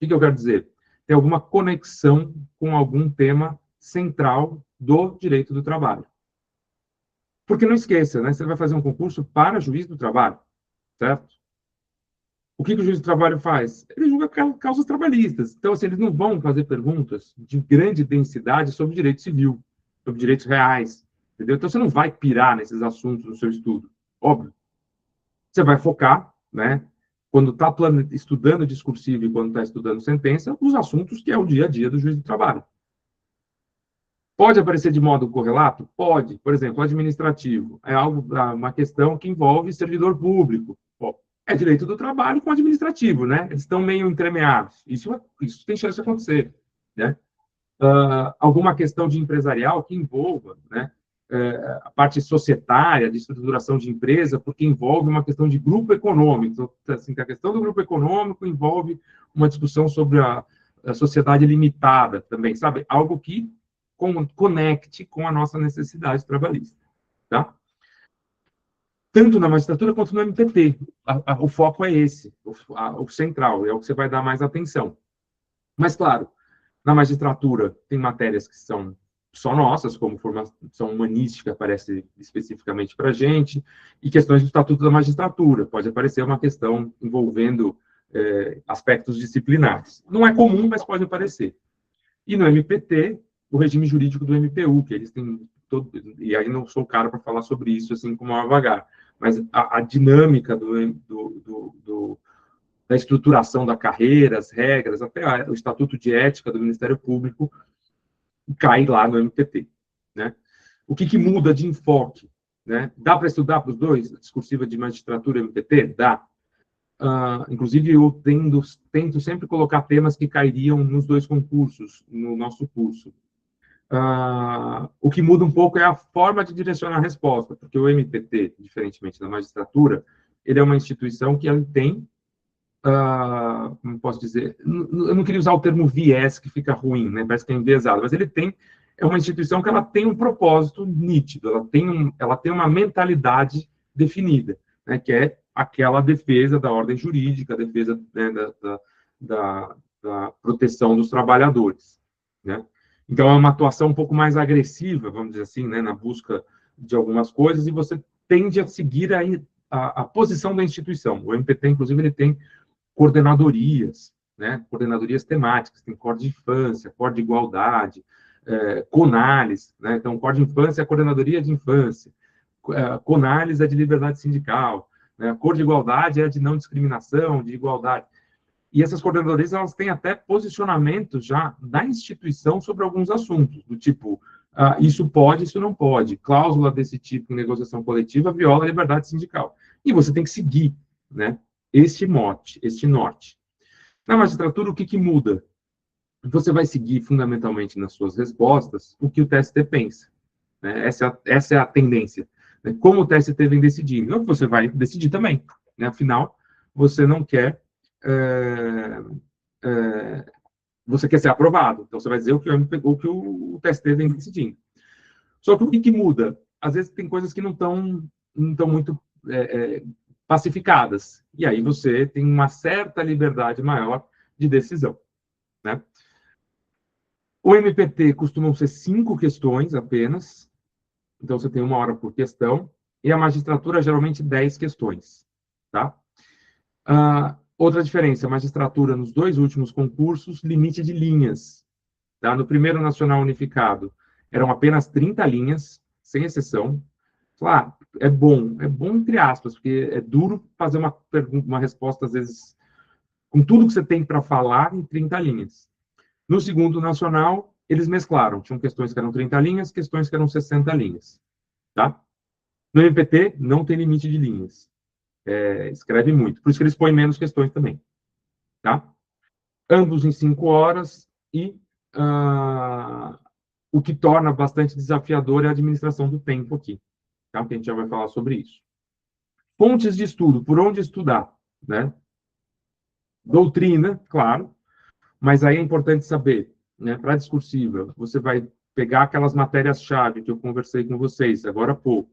O que eu quero dizer? Tem alguma conexão com algum tema central do direito do trabalho. Porque não esqueça, né? Você vai fazer um concurso para juiz do trabalho, certo? O que o juiz do trabalho faz? Ele julga causas trabalhistas. Então, assim, eles não vão fazer perguntas de grande densidade sobre direito civil, sobre direitos reais, entendeu? Então, você não vai pirar nesses assuntos no seu estudo, óbvio. Você vai focar, né? Quando está estudando discursivo e quando está estudando sentença, os assuntos que é o dia a dia do juiz do trabalho. Pode aparecer de modo correlato? Pode. Por exemplo, administrativo. É uma questão que envolve servidor público. É direito do trabalho com administrativo, né? Eles estão meio entremeados. Isso tem chance de acontecer, né? Alguma questão de empresarial que envolva, né, a parte societária, de estruturação de empresa, porque envolve uma questão de grupo econômico. Então, assim, a questão do grupo econômico envolve uma discussão sobre a sociedade limitada também, sabe? Algo que conecte com a nossa necessidade trabalhista, tá? Tanto na magistratura quanto no MPT. O foco é esse, o central, é o que você vai dar mais atenção. Mas, claro, na magistratura, tem matérias que são só nossas, como formação humanística, aparece especificamente para a gente, e questões do Estatuto da Magistratura. Pode aparecer uma questão envolvendo aspectos disciplinares. Não é comum, mas pode aparecer. E no MPT, o regime jurídico do MPU, que eles têm todo... E aí não sou o cara para falar sobre isso, assim como a vagar, mas a dinâmica da estruturação da carreira, as regras, até o Estatuto de Ética do Ministério Público cai lá no MPT, né? O que muda de enfoque, né? Dá para estudar para os dois, a discursiva de magistratura e MPT? Dá. Inclusive, eu tento sempre colocar temas que cairiam nos dois concursos, no nosso curso. O que muda um pouco é a forma de direcionar a resposta, porque o MPT, diferentemente da magistratura, ele é uma instituição que ele tem como posso dizer, eu não queria usar o termo viés, que fica ruim, né? Parece que é enviesado, mas é uma instituição que ela tem um propósito nítido, ela tem uma mentalidade definida, né? Que é aquela defesa da ordem jurídica, a defesa, né, da proteção dos trabalhadores, né? Então, é uma atuação um pouco mais agressiva, vamos dizer assim, né, na busca de algumas coisas, e você tende a seguir a posição da instituição. O MPT, inclusive, ele tem coordenadorias, né? Coordenadorias temáticas, tem COR de infância, COR de igualdade, CONALES, né? Então, COR de infância é a coordenadoria de infância, CONALES é de liberdade sindical, né? A COR de igualdade é de não discriminação, de igualdade. E essas coordenadorias, elas têm até posicionamento já da instituição sobre alguns assuntos, do tipo, isso pode, isso não pode, cláusula desse tipo em negociação coletiva viola a liberdade sindical. E você tem que seguir, né? Este mote, este norte. Na magistratura, o que muda? Você vai seguir, fundamentalmente, nas suas respostas, o que o TST pensa, né? Essa é a tendência, né? Como o TST vem decidindo. Não que você vai decidir também, né? Afinal, você não quer... você quer ser aprovado, então você vai dizer o que o TST vem decidindo. Só que o que muda? Às vezes tem coisas que não estão muito pacificadas, e aí você tem uma certa liberdade maior de decisão, né? O MPT costumam ser 5 questões apenas, então você tem 1 hora por questão, e a magistratura, geralmente, 10 questões, tá? Outra diferença, a magistratura, nos 2 últimos concursos, limite de linhas, tá? No primeiro Nacional Unificado, eram apenas 30 linhas, sem exceção. Claro, é bom entre aspas, porque é duro fazer uma pergunta, uma resposta, às vezes, com tudo que você tem para falar em 30 linhas. No segundo nacional, eles mesclaram. Tinham questões que eram 30 linhas, questões que eram 60 linhas. Tá? No MPT, não tem limite de linhas. Escreve muito. Por isso que eles põem menos questões também. Tá? Ambos em 5 horas e o que torna bastante desafiador é a administração do tempo aqui. Tá? Que a gente já vai falar sobre isso. Fontes de estudo, por onde estudar, né? Doutrina, claro, mas aí é importante saber, né, para a discursiva, você vai pegar aquelas matérias-chave que eu conversei com vocês agora há pouco.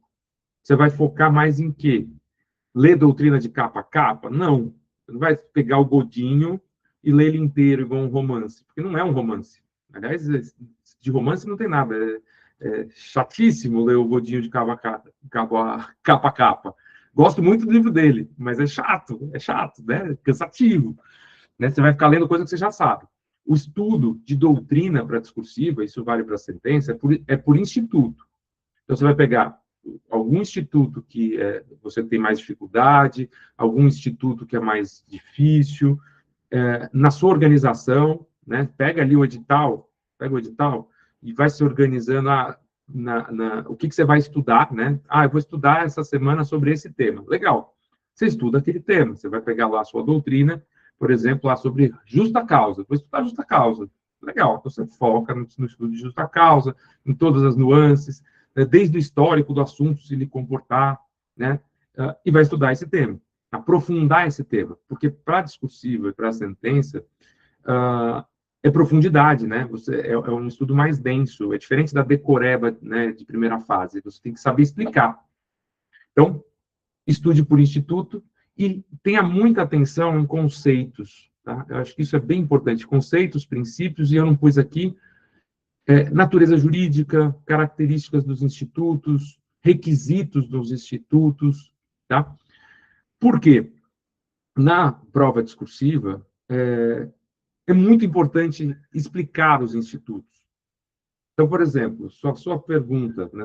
Você vai focar mais em quê? Ler doutrina de capa a capa? Não. Você não vai pegar o Godinho e ler ele inteiro igual um romance, porque não é um romance. Aliás, de romance não tem nada. É chatíssimo ler o Godinho de capa a capa. Gosto muito do livro dele, mas é chato, né? Cansativo. Né? Você vai ficar lendo coisa que você já sabe. O estudo de doutrina para discursiva, isso vale para a sentença, é por instituto. Então, você vai pegar algum instituto que você tem mais dificuldade, algum instituto que é mais difícil, na sua organização, né? Pega ali o edital e vai se organizando o que você vai estudar, né? Eu vou estudar essa semana sobre esse tema. Legal. você estuda aquele tema. Você vai pegar lá a sua doutrina, por exemplo, lá sobre justa causa. Vou estudar justa causa. Legal, então você foca no estudo de justa causa, em todas as nuances, né, desde o histórico do assunto, se ele comportar, né, e vai estudar esse tema, aprofundar esse tema, porque para a discursiva e para a sentença, é profundidade, né? É um estudo mais denso, é diferente da decoreba, né, de primeira fase, você tem que saber explicar. Então, estude por instituto e tenha muita atenção em conceitos, tá? Eu acho que isso é bem importante, conceitos, princípios, e eu não pus aqui natureza jurídica, características dos institutos, requisitos dos institutos, tá? Por quê? Na prova discursiva, é muito importante explicar os institutos. Então, por exemplo, sua pergunta, né,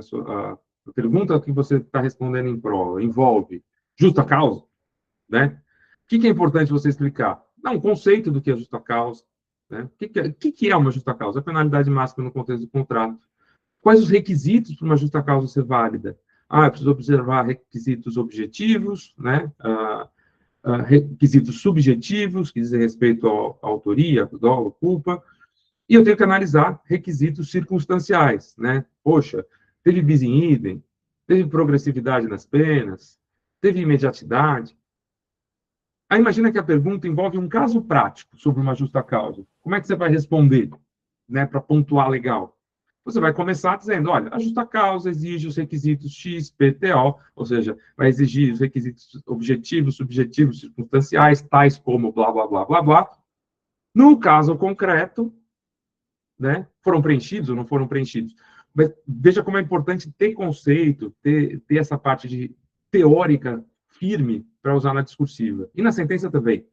a pergunta que você está respondendo em prova envolve justa causa, né? O que é importante você explicar? Não, um conceito do que é justa causa, né? O que é uma justa causa? A penalidade máxima no contexto do contrato. Quais os requisitos para uma justa causa ser válida? Eu preciso observar requisitos objetivos, né? Requisitos subjetivos, que dizem respeito à autoria, dolo, culpa, e eu tenho que analisar requisitos circunstanciais, né? Poxa, teve bis in idem, teve progressividade nas penas, teve imediatidade. Aí imagina que a pergunta envolve um caso prático sobre uma justa causa. Como é que você vai responder, né, para pontuar legal? Você vai começar dizendo, olha, a justa causa exige os requisitos X, P, T, O, ou seja, vai exigir os requisitos objetivos, subjetivos, circunstanciais, tais como blá, blá, blá, blá, blá. No caso concreto, né, foram preenchidos ou não foram preenchidos. Mas veja como é importante ter conceito, ter essa parte de teórica firme para usar na discursiva. E na sentença também.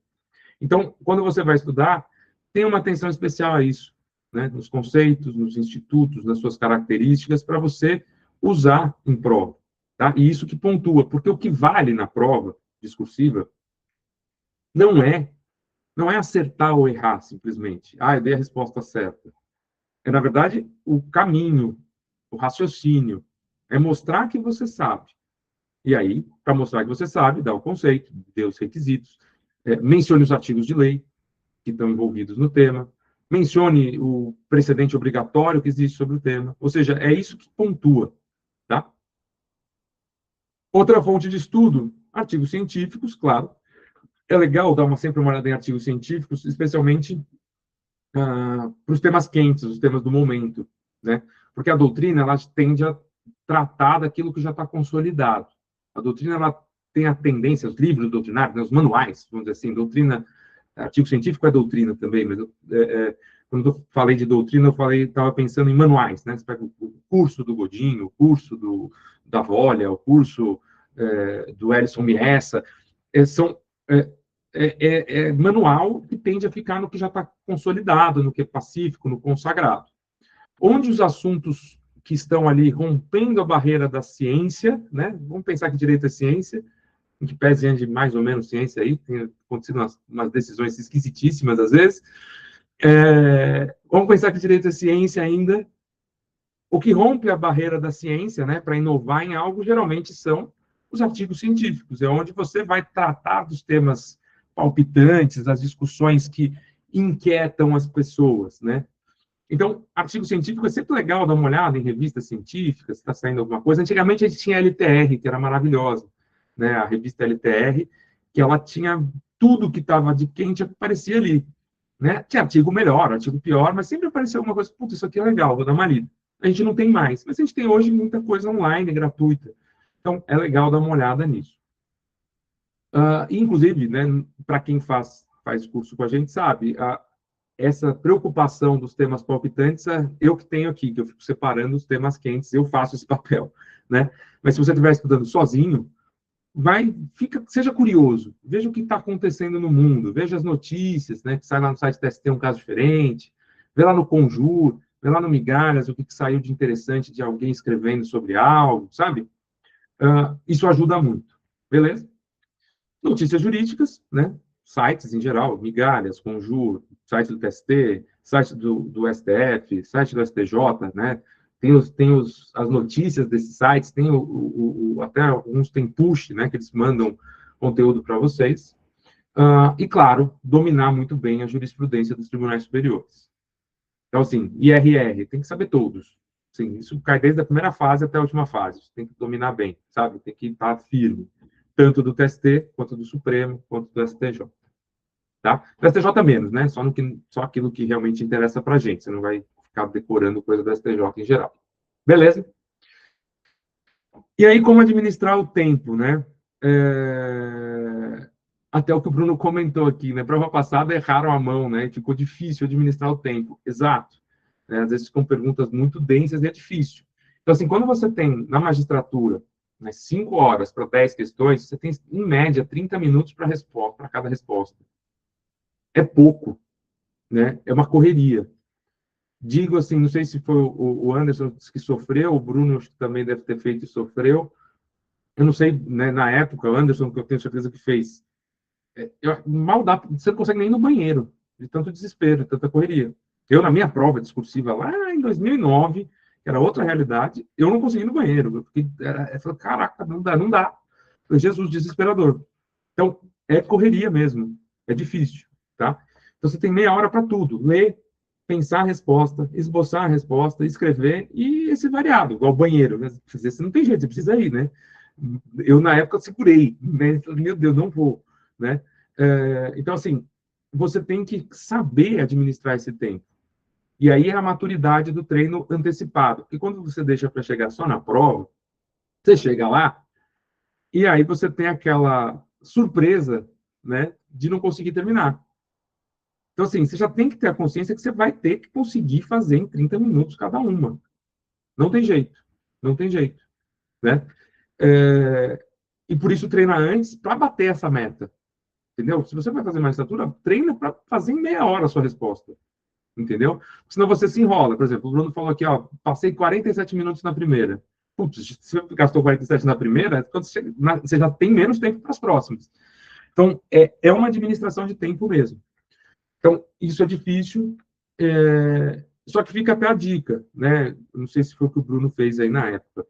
Então, quando você vai estudar, tenha uma atenção especial a isso, né? Nos conceitos, nos institutos, nas suas características, para você usar em prova. Tá? E isso que pontua, porque o que vale na prova discursiva não é acertar ou errar, simplesmente. Eu dei a resposta certa. É, na verdade, o caminho, o raciocínio, é mostrar que você sabe. E aí, para mostrar que você sabe, dá o conceito, dê os requisitos, mencione os artigos de lei que estão envolvidos no tema, mencione o precedente obrigatório que existe sobre o tema. Ou seja, é isso que pontua, tá? Outra fonte de estudo, artigos científicos, claro. É legal dar sempre uma olhada em artigos científicos, especialmente para os temas quentes, os temas do momento, né? Porque a doutrina, ela tende a tratar daquilo que já está consolidado. A doutrina, ela tem a tendência, os livros doutrinários, né, os manuais, vamos dizer assim, doutrina, artigo científico é doutrina também, mas quando eu falei de doutrina, estava pensando em manuais, né? Você pega o curso do Godinho, o curso da Volha, o curso do Ellison Miessa, são manual que tende a ficar no que já está consolidado, no que é pacífico, no consagrado. Onde os assuntos que estão ali rompendo a barreira da ciência, né? Vamos pensar que direito é ciência, em que pese de mais ou menos ciência aí, tem acontecido umas decisões esquisitíssimas às vezes. Vamos pensar que direito é ciência ainda. O que rompe a barreira da ciência, né, para inovar em algo, geralmente são os artigos científicos, é onde você vai tratar dos temas palpitantes, as discussões que inquietam as pessoas, né? Então, artigo científico é sempre legal dar uma olhada em revistas científicas, se está saindo alguma coisa. Antigamente a gente tinha a LTR, que era maravilhosa, né? A revista LTR, que ela tinha tudo que estava de quente, aparecia ali, né? Tinha artigo melhor, artigo pior, mas sempre aparecia alguma coisa, putz, isso aqui é legal, vou dar uma lida. A gente não tem mais, mas a gente tem hoje muita coisa online, gratuita. Então, é legal dar uma olhada nisso. Inclusive, né, para quem faz curso com a gente, sabe, essa preocupação dos temas palpitantes, eu que tenho aqui, que eu fico separando os temas quentes, eu faço esse papel, né? Mas se você estiver estudando sozinho, seja curioso, veja o que está acontecendo no mundo, veja as notícias, né, que sai lá no site do TST um caso diferente, vê lá no Conjur, vê lá no Migalhas o que saiu de interessante de alguém escrevendo sobre algo, sabe? Isso ajuda muito, beleza? Notícias jurídicas, né? Sites em geral, Migalhas, Conjur, site do TST, site do STF, site do STJ, né? Tem as notícias desses sites, tem até alguns tem push, né? Que eles mandam conteúdo para vocês. E, claro, dominar muito bem a jurisprudência dos tribunais superiores. Então, assim, IRR, tem que saber todos. Sim, isso cai desde a primeira fase até a última fase. Tem que dominar bem, sabe? Tem que estar firme. Tanto do TST, quanto do Supremo, quanto do STJ. Tá? Do STJ menos, né? Só aquilo que realmente interessa para a gente. Você não vai ficar decorando coisa do STJ em geral. Beleza? E aí, como administrar o tempo, né? Até o que o Bruno comentou aqui, né? Prova passada erraram a mão, né? Ficou difícil administrar o tempo. Exato. Né? Às vezes ficam perguntas muito densas e é difícil. Então, assim, quando você tem na magistratura, né, 5 horas para 10 questões, você tem, em média, 30 minutos para cada resposta. É pouco, né? É uma correria. Digo assim, não sei se foi o Anderson que sofreu, o Bruno também deve ter feito e sofreu. Eu não sei, né, na época, o Anderson, que eu tenho certeza que fez, mal dá, você não consegue nem ir no banheiro, de tanto desespero, de tanta correria. Eu, na minha prova discursiva lá em 2009, que era outra realidade, eu não consegui ir no banheiro, porque eu falei, caraca, não dá, não dá. Falei, Jesus, desesperador. Então, é correria mesmo, é difícil, tá? Então, você tem meia hora para tudo, ler, pensar a resposta, esboçar a resposta, escrever, e esse variado, igual banheiro, né? Você não tem jeito, você precisa ir, né? Eu, na época, segurei, né? Meu Deus, não vou, né? Então, assim, você tem que saber administrar esse tempo. E aí é a maturidade do treino antecipado. Porque quando você deixa para chegar só na prova, você chega lá e aí você tem aquela surpresa, né, de não conseguir terminar. Então, assim, você já tem que ter a consciência que você vai ter que conseguir fazer em 30 minutos cada uma. Não tem jeito. Não tem jeito, né? E por isso treina antes para bater essa meta. Entendeu? Se você vai fazer magistratura, treina para fazer em meia hora a sua resposta. Entendeu? Senão você se enrola. Por exemplo, o Bruno falou aqui, ó, passei 47 minutos na primeira. Putz, se você gastou 47 na primeira, você já tem menos tempo para as próximas. Então, é uma administração de tempo mesmo. Então, isso é difícil, só que fica até a dica, né? Não sei se foi o que o Bruno fez aí na época.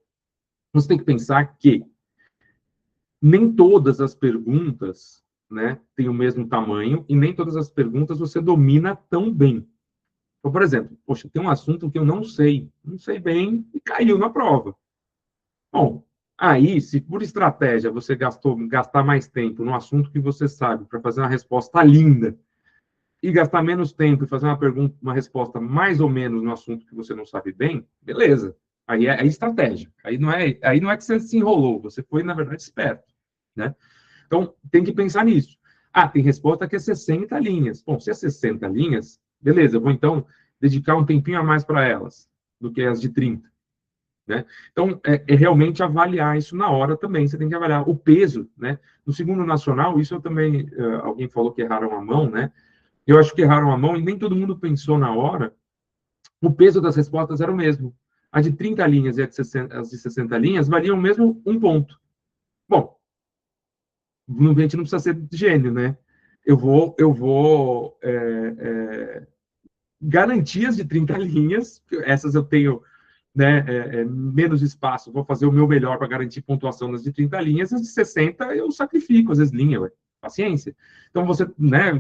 Você tem que pensar que nem todas as perguntas, né, têm o mesmo tamanho e nem todas as perguntas você domina tão bem. Então, por exemplo, poxa, tem um assunto que eu não sei bem e caiu na prova. Bom, aí, se por estratégia você gastar mais tempo no assunto que você sabe para fazer uma resposta linda e gastar menos tempo e fazer uma pergunta, uma resposta mais ou menos no assunto que você não sabe bem, beleza. Aí é estratégia. Aí não é que você se enrolou, você foi, na verdade, esperto, né? Então, tem que pensar nisso. Tem resposta que é 60 linhas. Bom, se é 60 linhas, beleza, eu vou então dedicar um tempinho a mais para elas do que as de 30. Né? Então, é realmente avaliar isso na hora também. Você tem que avaliar o peso, né? No segundo nacional, isso eu também, alguém falou que erraram a mão, né? Eu acho que erraram a mão e nem todo mundo pensou na hora. O peso das respostas era o mesmo. A de 30 linhas e as de 60 linhas variam mesmo um ponto. Bom, a gente não precisa ser gênio, né? Eu vou garantias de 30 linhas, essas eu tenho, né, menos espaço, vou fazer o meu melhor para garantir pontuação nas de 30 linhas, as de 60 eu sacrifico, às vezes, linha, ué. Paciência. Então, você, né,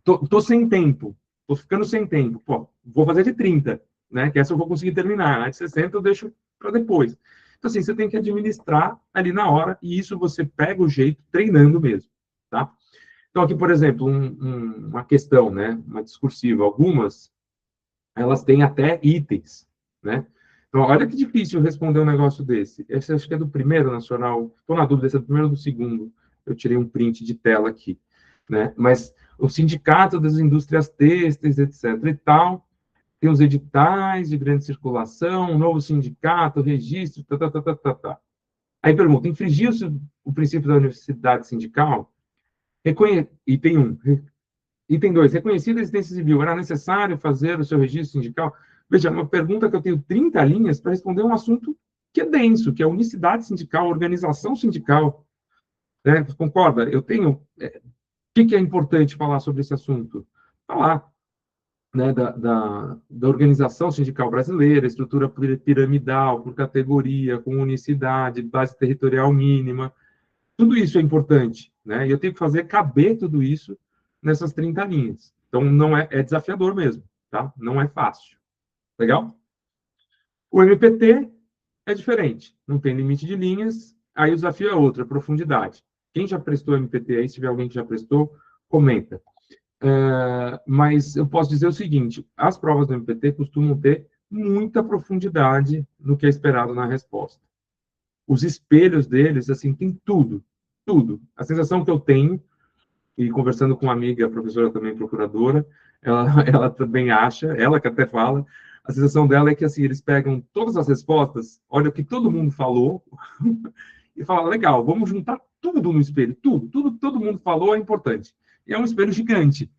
tô sem tempo, tô ficando sem tempo, pô, vou fazer de 30, né, que essa eu vou conseguir terminar, a de 60 eu deixo para depois. Então, assim, você tem que administrar ali na hora, e isso você pega o jeito treinando mesmo, tá? Então, aqui, por exemplo, uma questão, né, uma discursiva, algumas, elas têm até itens, né? Então, olha que difícil responder um negócio desse. Esse acho que é do primeiro nacional, estou na dúvida se é do primeiro ou do segundo. Eu tirei um print de tela aqui, né? Mas o Sindicato das Indústrias Têxteis, etc. e tal, tem os editais de grande circulação, um novo sindicato, registro, tá, tá, tá, tá, tá, tá. Aí pergunta, infringiu-se o princípio da universidade sindical? Item 1. Item 2. Reconhecida a existência civil, era necessário fazer o seu registro sindical? Veja, uma pergunta que eu tenho 30 linhas para responder um assunto que é denso, que é unicidade sindical, organização sindical. Né? Concorda? Eu tenho... O que é importante falar sobre esse assunto? Falar, né, da organização sindical brasileira, estrutura piramidal, por categoria, com unicidade, base territorial mínima, Tudo isso é importante, né? E eu tenho que fazer caber tudo isso nessas 30 linhas. Então, não é desafiador mesmo, tá? Não é fácil. Legal? O MPT é diferente. Não tem limite de linhas. Aí o desafio é outro, é profundidade. Quem já prestou MPT aí, se tiver alguém que já prestou, comenta. Mas eu posso dizer o seguinte, as provas do MPT costumam ter muita profundidade no que é esperado na resposta. Os espelhos deles, assim, tem tudo, tudo. A sensação que eu tenho, e conversando com uma amiga, a professora também procuradora, ela também acha, ela que até fala, a sensação dela é que, assim, eles pegam todas as respostas, olha o que todo mundo falou, e fala, legal, vamos juntar tudo no espelho, tudo que todo mundo falou é importante. E é um espelho gigante.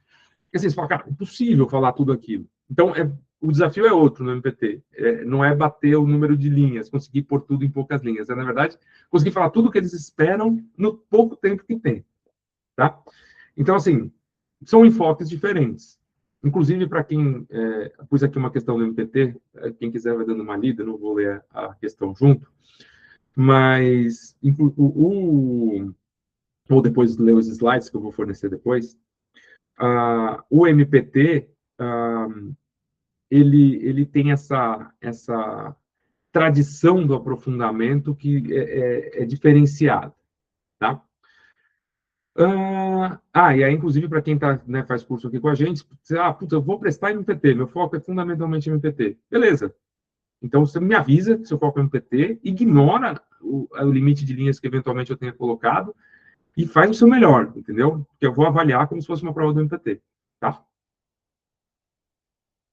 E assim, você fala, cara, é impossível falar tudo aquilo. Então, o desafio é outro no MPT. Não é bater o número de linhas, conseguir pôr tudo em poucas linhas. É, na verdade, conseguir falar tudo o que eles esperam no pouco tempo que tem. Tá? Então, assim, são enfoques diferentes. Inclusive, para quem... pus aqui uma questão do MPT, quem quiser vai dando uma lida, não vou ler a questão junto, mas ou depois ler os slides que eu vou fornecer depois, o MPT, ele tem essa tradição do aprofundamento que é diferenciada, tá? E aí, inclusive, para quem né, faz curso aqui com a gente, puta, eu vou prestar MPT, meu foco é fundamentalmente MPT. Beleza. Então, você me avisa que seu foco é MPT, ignora o limite de linhas que eventualmente eu tenha colocado e faz o seu melhor, entendeu? Que eu vou avaliar como se fosse uma prova do MPT, tá?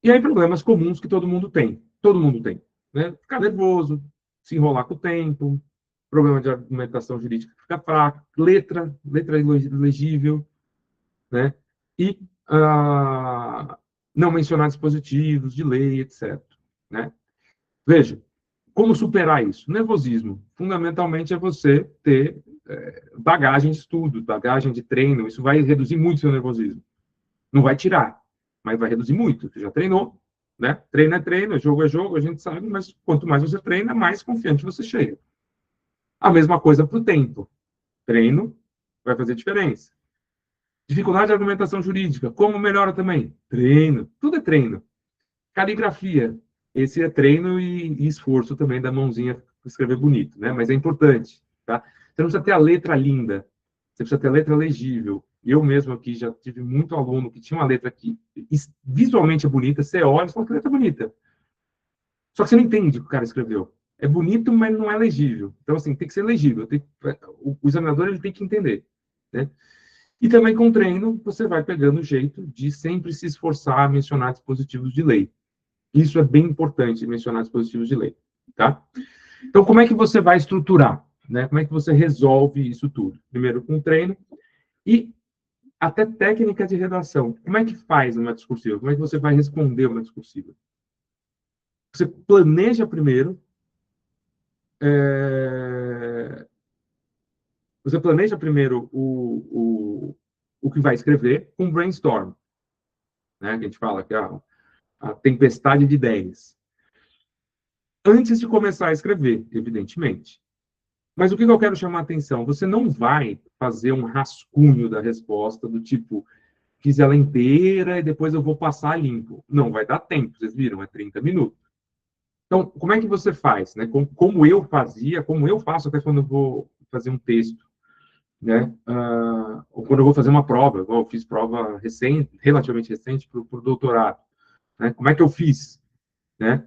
E aí, problemas comuns que todo mundo tem, né? Ficar nervoso, se enrolar com o tempo, problema de argumentação jurídica que fica fraca, letra ilegível, né? E não mencionar dispositivos de lei, etc. Né? Veja, como superar isso? Nervosismo. Fundamentalmente é você ter bagagem de estudo, bagagem de treino. Isso vai reduzir muito o seu nervosismo. Não vai tirar, mas vai reduzir muito. Você já treinou, né? Treino é jogo, a gente sabe, mas quanto mais você treina, mais confiante você chega. A mesma coisa para o tempo. Treino vai fazer diferença. Dificuldade de argumentação jurídica. Como melhora também? Treino. Tudo é treino. Caligrafia. Esse é treino e esforço também da mãozinha para escrever bonito, né? Mas é importante, tá? Você não precisa ter a letra linda. Você precisa ter a letra legível. Eu mesmo aqui já tive muito aluno que tinha uma letra que visualmente é bonita, você olha e fala que letra bonita. Só que você não entende o que o cara escreveu. É bonito, mas não é legível. Então, assim, tem que ser legível. O examinador ele tem que entender, né? E também com treino, você vai pegando o jeito de sempre se esforçar a mencionar dispositivos de lei. Isso é bem importante, mencionar dispositivos de lei, tá? Então, como é que você vai estruturar, né? Como é que você resolve isso tudo? Primeiro, com treino e até técnica de redação. Como é que faz uma discursiva? Como é que você vai responder uma discursiva? Você planeja primeiro, é... você planeja primeiro o que vai escrever com brainstorm, né? Que a gente fala que é a tempestade de ideias. Antes de começar a escrever, evidentemente. Mas o que eu quero chamar a atenção? Você não vai fazer um rascunho da resposta do tipo, fiz ela inteira e depois eu vou passar limpo. Não vai dar tempo, vocês viram, é 30 minutos. Então, como é que você faz? Né? Como eu fazia, como eu faço até quando eu vou fazer um texto, né? Ou quando eu vou fazer uma prova, igual eu fiz prova recente, relativamente recente, para o doutorado. Né? Como é que eu fiz? Né?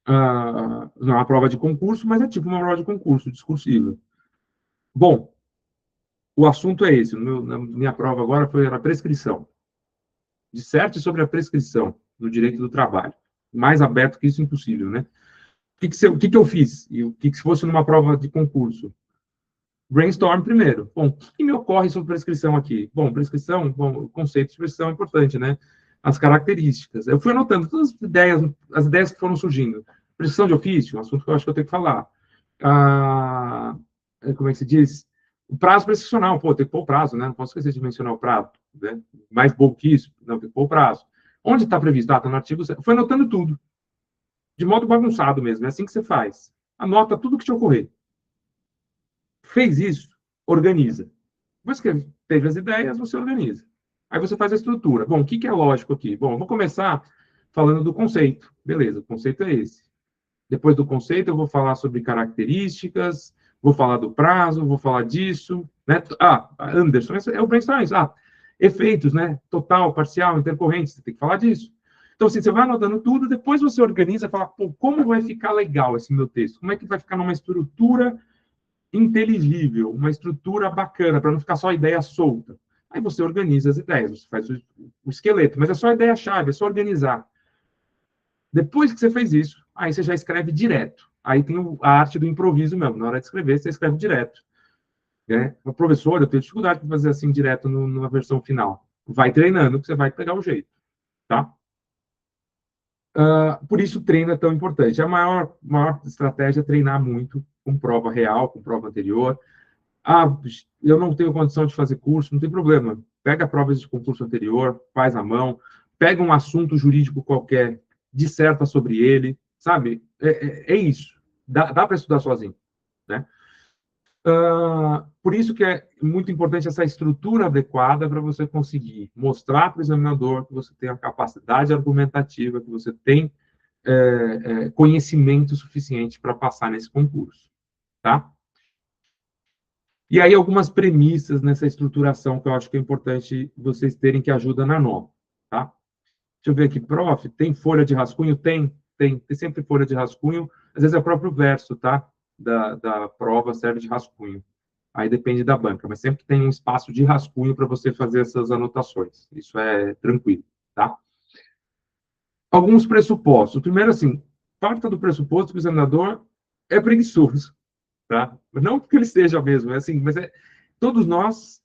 Não é uma prova de concurso, mas é tipo uma prova de concurso, discursiva. Bom, o assunto é esse. Na minha prova agora foi a prescrição. Disserte sobre a prescrição no direito do trabalho. Mais aberto que isso, impossível, né? O que eu fiz? E o que se fosse numa prova de concurso? Brainstorm primeiro. Bom, o que me ocorre sobre prescrição aqui? Bom, prescrição, o conceito de prescrição é importante, né? As características. Eu fui anotando todas as ideias que foram surgindo. Prescrição de ofício, um assunto que eu acho que eu tenho que falar. Como é que se diz? O prazo prescricional, tem que pôr o prazo, né? Não posso esquecer de mencionar o prazo, né? Mais bobo que isso, não, tem que pôr o prazo. Onde está previsto? Está no artigo. Foi anotando tudo, de modo bagunçado mesmo. É assim que você faz. Anota tudo que te ocorrer. Fez isso, organiza. Depois que teve as ideias, você organiza. Aí você faz a estrutura. Bom, o que é lógico aqui? Bom, eu vou começar falando do conceito. Beleza, o conceito é esse. Depois do conceito, eu vou falar sobre características, vou falar do prazo, vou falar disso. Né? Anderson, é o brainstorming. Efeitos, né? Total, parcial, intercorrente, você tem que falar disso. Então, assim, você vai anotando tudo, depois você organiza e fala, pô, como vai ficar legal esse meu texto? Como é que vai ficar numa estrutura inteligível, uma estrutura bacana, para não ficar só ideia solta? Aí você organiza as ideias, você faz o esqueleto, mas é só ideia-chave, é só organizar. Depois que você fez isso, aí você já escreve direto. Aí tem a arte do improviso mesmo. Na hora de escrever, você escreve direto. Né? O professor, eu tenho dificuldade para fazer assim direto na versão final. Vai treinando, que você vai pegar o jeito. Tá? Por isso o treino é tão importante. A maior estratégia é treinar muito com prova real, com prova anterior. Eu não tenho condição de fazer curso, não tem problema. Pega provas de concurso anterior, faz à mão, pega um assunto jurídico qualquer, disserta sobre ele, sabe? É isso. Dá para estudar sozinho, né? Por isso que é muito importante essa estrutura adequada para você conseguir mostrar para o examinador que você tem a capacidade argumentativa, que você tem conhecimento suficiente para passar nesse concurso, tá? E aí algumas premissas nessa estruturação que eu acho que é importante vocês terem que ajuda na nota, tá? Deixa eu ver aqui, prof, tem folha de rascunho? Tem sempre folha de rascunho, às vezes é o próprio verso, tá? Da prova serve de rascunho. Aí depende da banca, mas sempre tem um espaço de rascunho para você fazer essas anotações. Isso é tranquilo, tá? Alguns pressupostos. Primeiro, assim, parta do pressuposto que o examinador é preguiçoso, tá? Não porque ele seja mesmo, é assim, mas todos nós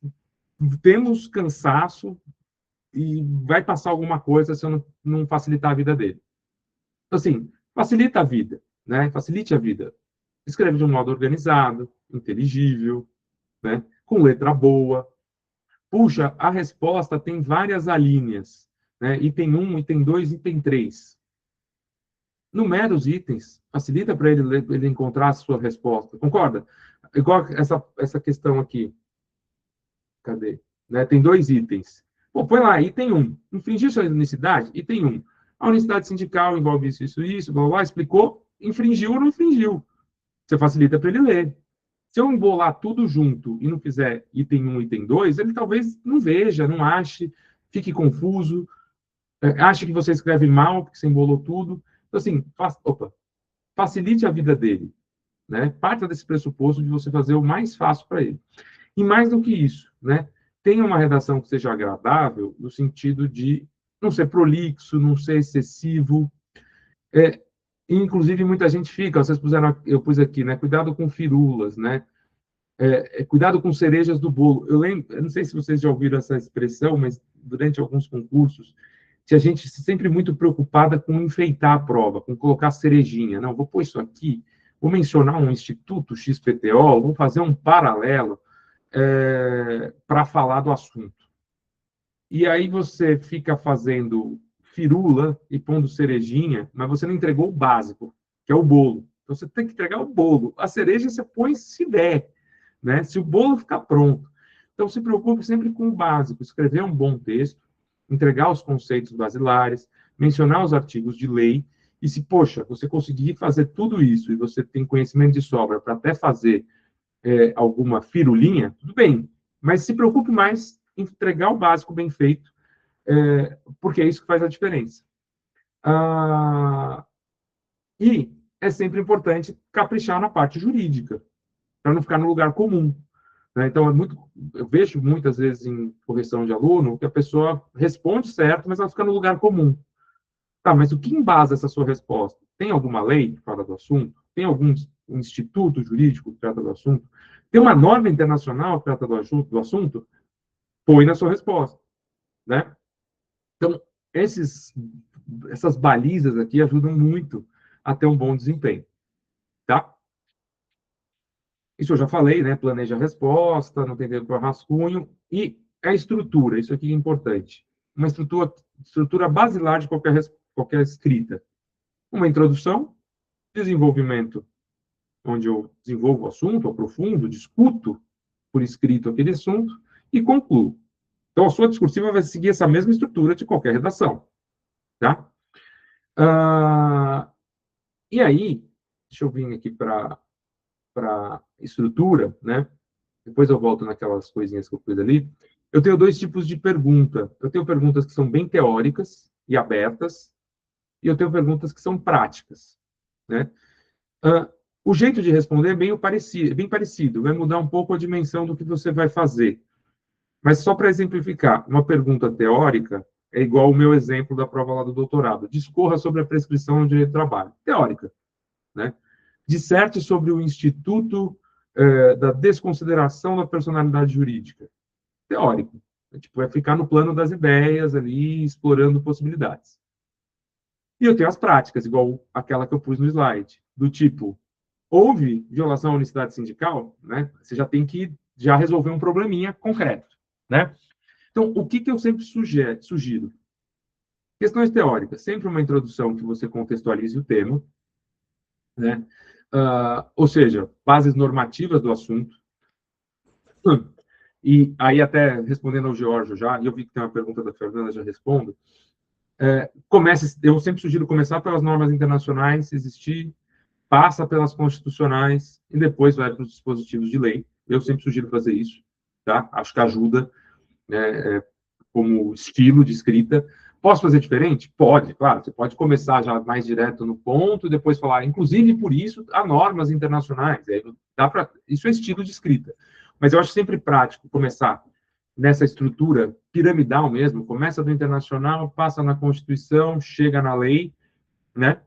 temos cansaço e vai passar alguma coisa se eu não facilitar a vida dele. Então, assim, facilita a vida, né? Facilite a vida. Escreve de um modo organizado, inteligível, né? Com letra boa. Puxa, a resposta tem várias alíneas, né? Item 1, item 2, item 3. Numera os itens, facilita para ele encontrar a sua resposta. Concorda? Igual essa questão aqui. Cadê? Né? Tem dois itens. Pô, põe lá, item 1. Infringir sua unicidade? Item 1. A unicidade sindical envolve isso, blá, blá, explicou, infringiu ou não infringiu. Você facilita para ele ler. Se eu embolar tudo junto e não fizer item 1, item 2, ele talvez não veja, não ache, fique confuso, ache que você escreve mal, porque você embolou tudo. Então, assim, facilite a vida dele. Né? Parta desse pressuposto de você fazer o mais fácil para ele. E mais do que isso, né? Tenha uma redação que seja agradável, no sentido de não ser prolixo, não ser excessivo. Inclusive, muita gente fica, vocês puseram, eu pus aqui, né? Cuidado com firulas, né? Cuidado com cerejas do bolo. Eu não sei se vocês já ouviram essa expressão, mas durante alguns concursos, tinha gente sempre muito preocupada com enfeitar a prova, com colocar cerejinha. Não, vou pôr isso aqui, vou mencionar um instituto XPTO, vou fazer um paralelo para falar do assunto. E aí você fica fazendo firula e pondo cerejinha, mas você não entregou o básico, que é o bolo. Então você tem que entregar o bolo. A cereja você põe se der, né? Se o bolo ficar pronto. Então se preocupe sempre com o básico, escrever um bom texto, entregar os conceitos basilares, mencionar os artigos de lei, e se, poxa, você conseguir fazer tudo isso e você tem conhecimento de sobra para até fazer alguma firulinha, tudo bem. Mas se preocupe mais em entregar o básico bem feito, porque é isso que faz a diferença. E é sempre importante caprichar na parte jurídica, para não ficar no lugar comum. Né? Então, eu vejo muitas vezes em correção de aluno que a pessoa responde certo, mas ela fica no lugar comum. Tá, mas o que embasa essa sua resposta? Tem alguma lei que fala do assunto? Tem algum instituto jurídico que trata do assunto? Tem uma norma internacional que trata do assunto? Põe na sua resposta, né? Então, essas balizas aqui ajudam muito a ter um bom desempenho, tá? Isso eu já falei, né? Planeja a resposta, não tem tempo para rascunho. E a estrutura, isso aqui é importante. Uma estrutura basilar de qualquer escrita. Uma introdução, desenvolvimento, onde eu desenvolvo o assunto, aprofundo, discuto, por escrito aquele assunto e concluo. Então, a sua discursiva vai seguir essa mesma estrutura de qualquer redação, tá? E aí, deixa eu vir aqui para estrutura, né? Depois eu volto naquelas coisinhas que eu fiz ali. Eu tenho dois tipos de pergunta. Eu tenho perguntas que são bem teóricas e abertas, e eu tenho perguntas que são práticas, né? O jeito de responder é bem parecido, vai mudar um pouco a dimensão do que você vai fazer. Mas só para exemplificar, uma pergunta teórica é igual o meu exemplo da prova lá do doutorado. Discorra sobre a prescrição no direito do trabalho. Teórica, né? Disserte sobre o Instituto da Desconsideração da Personalidade Jurídica. Teórico. Tipo, é ficar no plano das ideias ali, explorando possibilidades. E eu tenho as práticas, igual aquela que eu pus no slide, do tipo, houve violação à unicidade sindical, né? Você já tem que já resolver um probleminha concreto, né? Então, o que eu sempre sugiro? Questões teóricas, sempre uma introdução que você contextualize o tema, né? Ou seja, bases normativas do assunto. E aí, até respondendo ao George já, e eu vi que tem uma pergunta da Fernanda, já respondo. Eu sempre sugiro começar pelas normas internacionais, se existir, passa pelas constitucionais e depois vai para os dispositivos de lei. Eu sempre sugiro fazer isso, tá? Acho que ajuda, né, como estilo de escrita. Posso fazer diferente? Pode, claro. Você pode começar já mais direto no ponto e depois falar, inclusive por isso, há normas internacionais. Isso é estilo de escrita. Mas eu acho sempre prático começar nessa estrutura piramidal mesmo. Começa do internacional, passa na Constituição, chega na lei, né?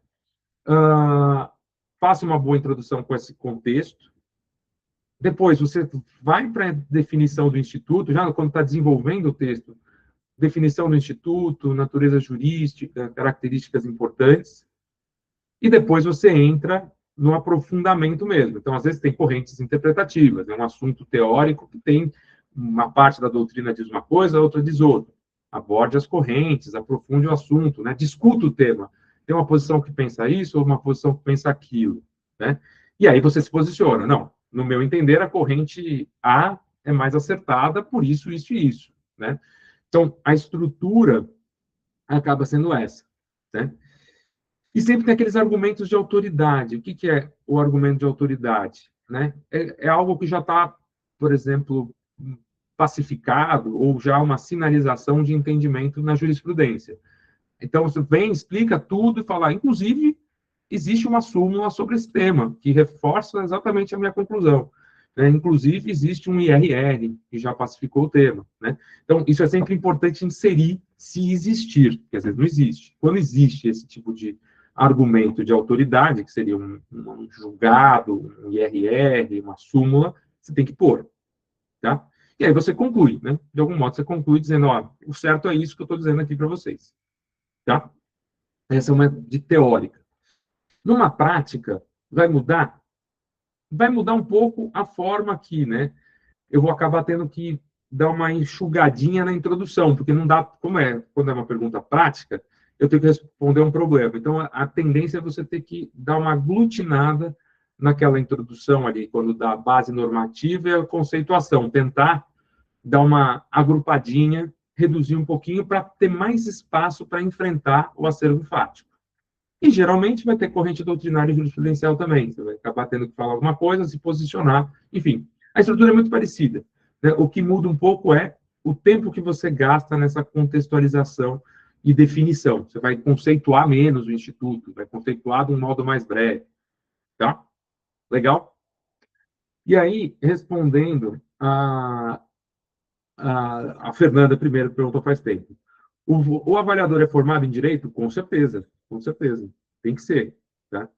Faça uma boa introdução com esse contexto. Depois, você vai para a definição do instituto, já quando está desenvolvendo o texto, definição do instituto, natureza jurídica, características importantes, e depois você entra no aprofundamento mesmo. Então, às vezes, tem correntes interpretativas, é um assunto teórico que tem uma parte da doutrina diz uma coisa, a outra diz outra. Aborde as correntes, aprofunde o assunto, né? Discuta o tema. Tem uma posição que pensa isso ou uma posição que pensa aquilo, né? E aí você se posiciona. Não, no meu entender, a corrente A é mais acertada, por isso, isso e isso, né? Então, a estrutura acaba sendo essa, né? E sempre tem aqueles argumentos de autoridade. O que é o argumento de autoridade? Né? É algo que já está, por exemplo, pacificado ou já uma sinalização de entendimento na jurisprudência. Então, você vem, explica tudo e fala, inclusive, existe uma súmula sobre esse tema, que reforça exatamente a minha conclusão. Né? Inclusive, existe um IRR, que já pacificou o tema. Né? Então, isso é sempre importante inserir, se existir, porque às vezes não existe. Quando existe esse tipo de argumento de autoridade, que seria um julgado, um IRR, uma súmula, você tem que pôr. Tá? E aí você conclui, né? De algum modo, você conclui dizendo, ó, o certo é isso que eu estou dizendo aqui para vocês. Tá? Essa é uma de teórica. Numa prática, vai mudar? Vai mudar um pouco a forma aqui, né? Eu vou acabar tendo que dar uma enxugadinha na introdução, porque não dá, quando é uma pergunta prática, eu tenho que responder um problema. Então, a tendência é você ter que dar uma aglutinada naquela introdução ali, quando dá a base normativa e a conceituação, tentar dar uma agrupadinha, reduzir um pouquinho para ter mais espaço para enfrentar o acervo fático. E geralmente vai ter corrente doutrinária e jurisprudencial também. Você vai acabar tendo que falar alguma coisa, se posicionar, enfim. A estrutura é muito parecida. Né? O que muda um pouco é o tempo que você gasta nessa contextualização e definição. Você vai conceituar menos o instituto, vai conceituar de um modo mais breve. Tá? Legal? E aí, respondendo a Fernanda primeiro perguntou faz tempo. O avaliador é formado em direito? Com certeza, com certeza. Tem que ser, tá?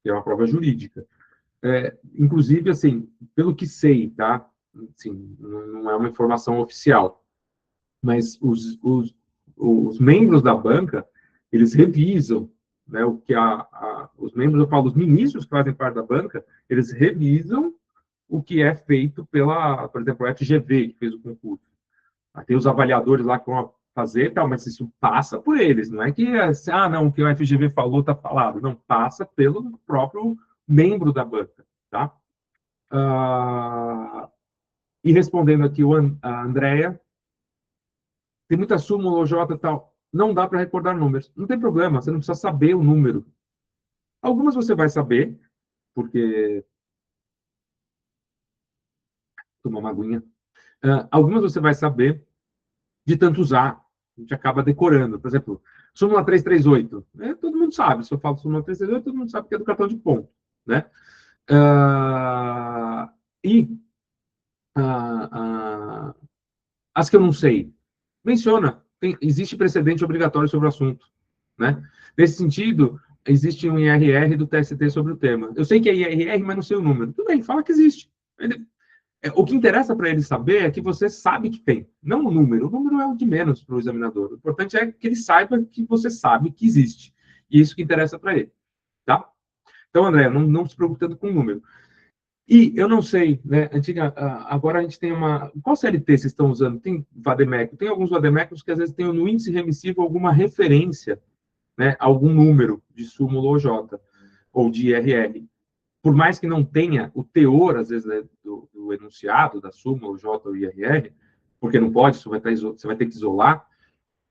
É uma prova jurídica. Inclusive, assim, pelo que sei, tá? Assim, não é uma informação oficial, mas os membros da banca, eles revisam, né, o que os membros, eu falo, os ministros que fazem parte da banca, eles revisam o que é feito por exemplo, a FGV, que fez o concurso. Tem os avaliadores lá que vão fazer, tal, mas isso passa por eles, não é que, não, o que o FGV falou está falado, não, passa pelo próprio membro da banca, tá? E respondendo aqui a Andrea, tem muita súmula, OJ e tal. Não dá para recordar números. Não tem problema, você não precisa saber o número. Algumas você vai saber, porque... Tomar uma aguinha. Algumas você vai saber de tanto usar. A gente acaba decorando. Por exemplo, súmula 338. Todo mundo sabe. Se eu falo súmula 338, todo mundo sabe que é do cartão de ponto. Né? E as que eu não sei, menciona. Existe precedente obrigatório sobre o assunto. Né? Nesse sentido, existe um IRR do TST sobre o tema. Eu sei que é IRR, mas não sei o número. Tudo bem, fala que existe. O que interessa para ele saber é que você sabe que tem, não o número. O número é o de menos para o examinador. O importante é que ele saiba que você sabe que existe. E isso que interessa para ele. Tá? Então, André, não se preocupe tanto com o número. E eu não sei, né? Agora a gente tem uma. Qual CLT vocês estão usando? Tem Vademécum? Tem alguns Vademecums que às vezes tem no índice remissivo alguma referência, né? Algum número de súmula OJ ou de IRR. Por mais que não tenha o teor, às vezes, né, do enunciado, da súmula, o J ou IRR, porque não pode, você vai ter que isolar,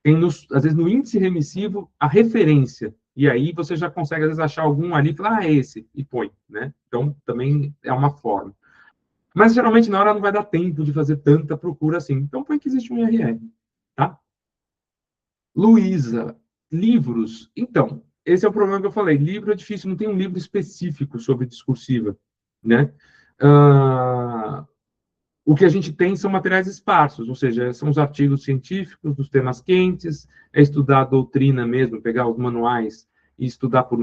tem, às vezes, no índice remissivo, a referência. E aí você já consegue, às vezes, achar algum ali e falar, é esse, e põe. Né? Então, também é uma forma. Mas, geralmente, na hora não vai dar tempo de fazer tanta procura assim. Então, põe que existe um IRR. Tá? Luísa, livros. Então, esse é o problema que eu falei. Livro é difícil, não tem um livro específico sobre discursiva, né? O que a gente tem são materiais esparsos, ou seja, são os artigos científicos dos temas quentes, é estudar a doutrina mesmo, pegar os manuais e estudar por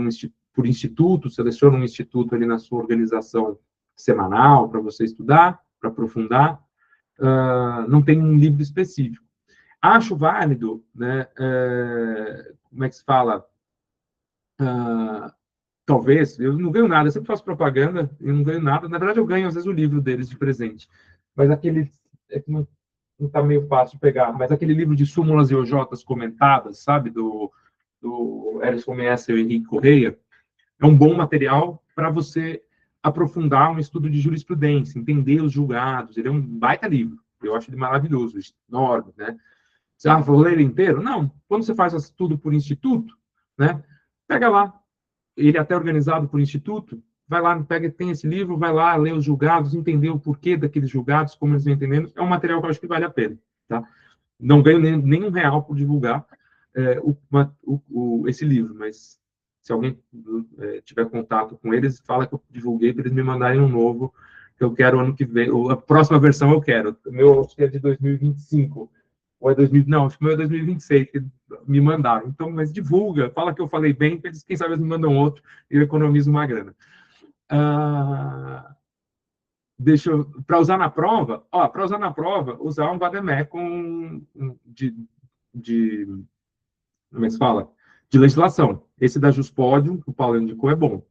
instituto, seleciona um instituto ali na sua organização semanal para você estudar, para aprofundar. Não tem um livro específico. Acho válido, né, como é que se fala? Talvez, eu não ganho nada, eu sempre faço propaganda, eu não ganho nada. Na verdade, eu ganho, às vezes, o livro deles de presente. Mas aquele, que não está meio fácil de pegar, mas aquele livro de súmulas e OJs comentadas, sabe, do Erison Messa e Henrique Correia, é um bom material para você aprofundar um estudo de jurisprudência, entender os julgados. Ele é um baita livro, eu acho ele maravilhoso, enorme, né? Você vou ler ele inteiro? Não. Quando você faz tudo por instituto, né? Pega lá. Ele é até organizado por instituto. Vai lá, tem esse livro, vai lá, lê os julgados, entender o porquê daqueles julgados, como eles vão entendendo. É um material que eu acho que vale a pena. Tá? Não ganho nem R$ 1 por divulgar esse livro, mas se alguém tiver contato com eles, fala que eu divulguei para eles me mandarem um novo, que eu quero ano que vem. A próxima versão eu quero. O meu acho que é de 2025. Ou é 2000, não, acho que o meu é 2026, que me mandaram. Então, mas divulga, fala que eu falei bem, que eles, quem sabe eles me mandam outro e eu economizo uma grana. Para usar na prova, usar um vademecum de como é que se fala? De legislação. Esse da Juspodium, que o Paulo indicou, é bom.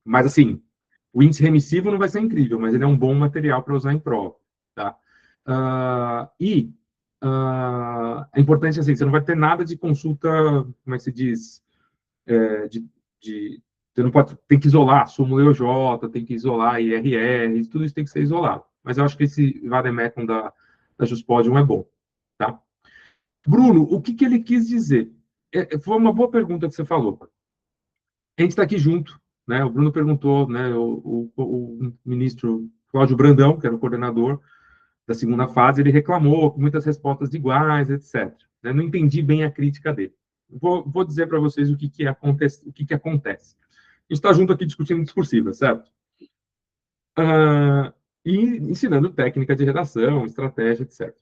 Mas, assim, o índice remissivo não vai ser incrível, mas ele é um bom material para usar em prova. Tá? É importante, assim, você não vai ter nada de consulta, como é que se diz? Você não pode, tem que isolar súmula EOJ, tem que isolar IRR, tudo isso tem que ser isolado. Mas eu acho que esse vademecum da Juspodium é bom. Tá? Bruno, o que ele quis dizer? Foi uma boa pergunta que você falou. A gente está aqui junto, né? O Bruno perguntou, né? O ministro Cláudio Brandão, que era o coordenador da segunda fase, ele reclamou com muitas respostas iguais, etc. Né? Não entendi bem a crítica dele. Vou dizer para vocês o que acontece. A gente está junto aqui discutindo discursiva, certo? E ensinando técnica de redação, estratégia, etc.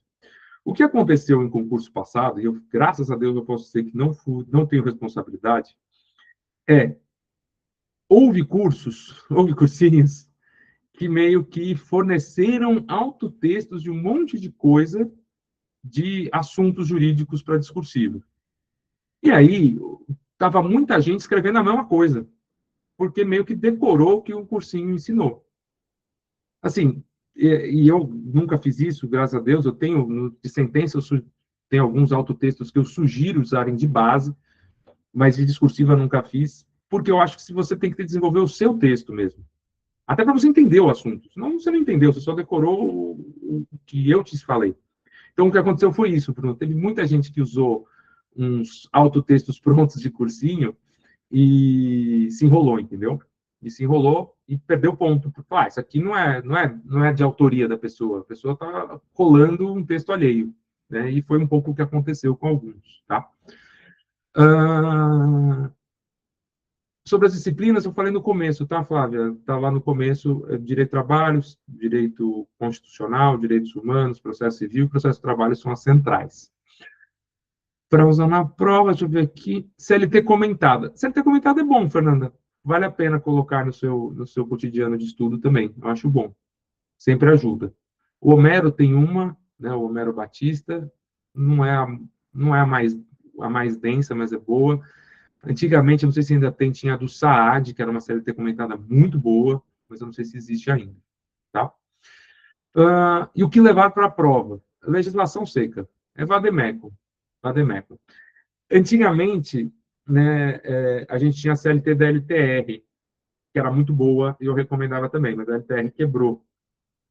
O que aconteceu em concurso passado, e eu, graças a Deus eu posso dizer que não tenho responsabilidade, houve cursinhos que meio que forneceram autotextos de um monte de coisa de assuntos jurídicos para discursivo. E aí, estava muita gente escrevendo a mesma coisa, porque meio que decorou o que o cursinho ensinou. Assim, e eu nunca fiz isso, graças a Deus, eu tenho, de sentença, tenho alguns autotextos que eu sugiro usarem de base, mas de discursiva eu nunca fiz, porque eu acho que se você tem que desenvolver o seu texto mesmo. Até para você entender o assunto. Senão você não entendeu, você só decorou o que eu te falei. Então, o que aconteceu foi isso, Bruno. Teve muita gente que usou uns autotextos prontos de cursinho e se enrolou, entendeu? E se enrolou e perdeu ponto. Porque, isso aqui não é de autoria da pessoa. A pessoa está colando um texto alheio. Né? E foi um pouco o que aconteceu com alguns. Tá? Ah, sobre as disciplinas, eu falei no começo, tá, Flávia? Está lá no começo, direito de trabalho, direito constitucional, direitos humanos, processo civil e processo de trabalho são as centrais. Para usar na prova, deixa eu ver aqui, CLT comentada. CLT comentada é bom, Fernanda. Vale a pena colocar no seu cotidiano de estudo também. Eu acho bom. Sempre ajuda. O Homero tem uma, né, o Homero Batista, não é a mais densa, mas é boa. Antigamente, eu não sei se ainda tem, tinha a do Saad, que era uma CLT comentada muito boa, mas eu não sei se existe ainda. Tá? E o que levar para a prova? Legislação seca. É vademécum. Vademécum. Antigamente, né, a gente tinha a CLT da LTR, que era muito boa, e eu recomendava também, mas a LTR quebrou.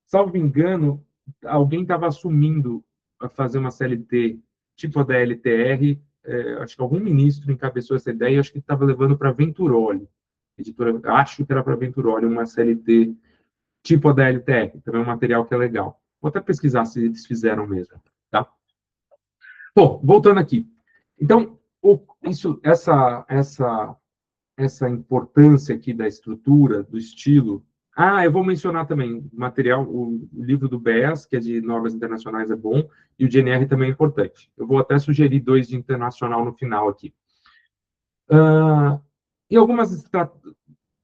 Salvo engano, alguém estava assumindo a fazer uma CLT tipo a da LTR, acho que algum ministro encabeçou essa ideia, acho que estava levando para Venturoli, editora, acho que era para Venturoli, uma CLT tipo a da LTR, também é um material que é legal. Vou até pesquisar se eles fizeram mesmo, tá? Bom, voltando aqui. Então, essa importância aqui da estrutura, do estilo. Eu vou mencionar também o material, o livro do BES, que é de normas internacionais, é bom, e o GNR também é importante. Eu vou até sugerir 2 de internacional no final aqui. E algumas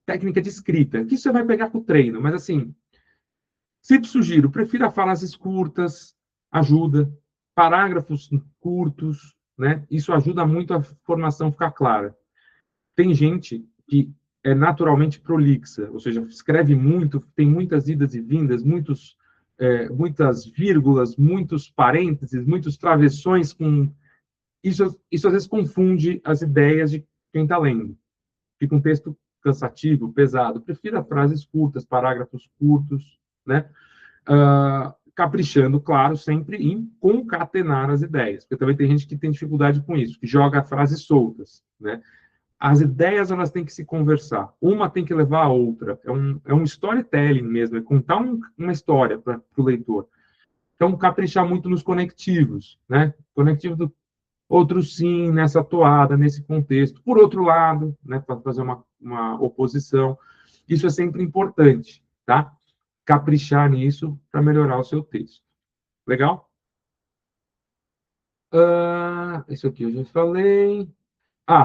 técnicas de escrita, que isso você vai pegar com o treino, mas assim, sempre sugiro, prefira frases curtas, ajuda, parágrafos curtos, né? Isso ajuda muito a formação ficar clara. Tem gente que é naturalmente prolixa, ou seja, escreve muito, tem muitas idas e vindas, muitas vírgulas, muitos parênteses, muitos travessões com isso às vezes confunde as ideias de quem está lendo. Fica um texto cansativo, pesado. Prefira frases curtas, parágrafos curtos, né? Caprichando, claro, sempre em concatenar as ideias, porque também tem gente que tem dificuldade com isso, que joga frases soltas, né? As ideias elas têm que se conversar, uma tem que levar a outra, é um storytelling mesmo, é contar uma história para o leitor. Então, caprichar muito nos conectivos, né? Conectivo do outro sim, nessa toada, nesse contexto. Por outro lado, né, para fazer uma oposição, isso é sempre importante, tá? Caprichar nisso para melhorar o seu texto. Legal? Isso aqui eu já falei.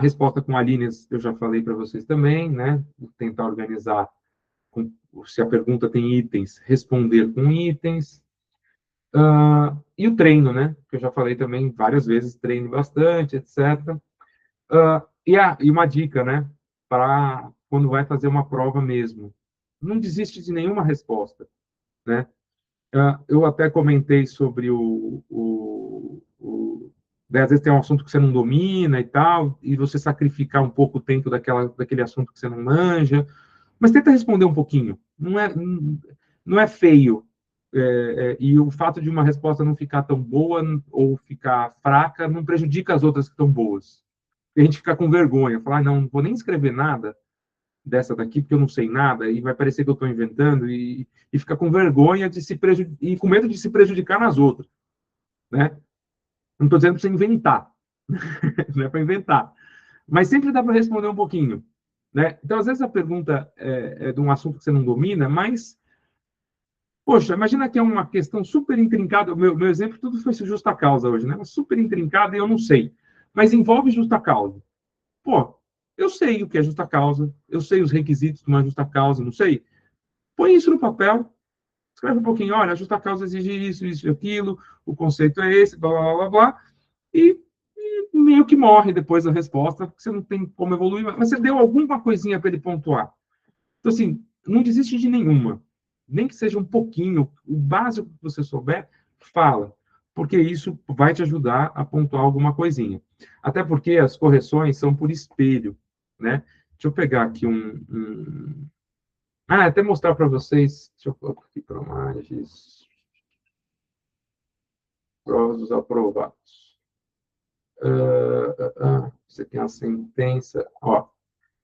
Resposta com alíneas eu já falei para vocês também, né? Vou tentar organizar, se a pergunta tem itens, responder com itens. E o treino, né? Que eu já falei também várias vezes, treine bastante, etc. E uma dica, né? Para quando vai fazer uma prova mesmo. Não desiste de nenhuma resposta, né? Eu até comentei sobre daí, às vezes tem um assunto que você não domina e tal, e você sacrificar um pouco o tempo daquele assunto que você não manja, mas tenta responder um pouquinho. Não é feio. E o fato de uma resposta não ficar tão boa ou ficar fraca não prejudica as outras que estão boas. E a gente fica com vergonha, falar, não vou nem escrever nada dessa daqui, porque eu não sei nada, e vai parecer que eu estou inventando, e fica com vergonha de se prejudicar, e com medo de se prejudicar nas outras, né? Não estou dizendo para você inventar, não é para inventar, mas sempre dá para responder um pouquinho, né? Então, às vezes a pergunta é de um assunto que você não domina, mas, poxa, imagina que é uma questão super intrincada, meu exemplo tudo foi justa causa hoje, né? Super intrincada e eu não sei, mas envolve justa causa. Pô, eu sei o que é justa causa, eu sei os requisitos de uma justa causa, não sei? Põe isso no papel, escreve um pouquinho, olha, a justa causa exige isso, isso e aquilo, o conceito é esse, blá, blá, blá, blá, e meio que morre depois a resposta, porque você não tem como evoluir, mas você deu alguma coisinha para ele pontuar. Então, assim, não desiste de nenhuma, nem que seja um pouquinho, o básico que você souber, fala, porque isso vai te ajudar a pontuar alguma coisinha. Até porque as correções são por espelho, né? Deixa eu pegar aqui Até mostrar para vocês, deixa eu colocar aqui para mais, provas dos aprovados. Você tem a sentença, ó,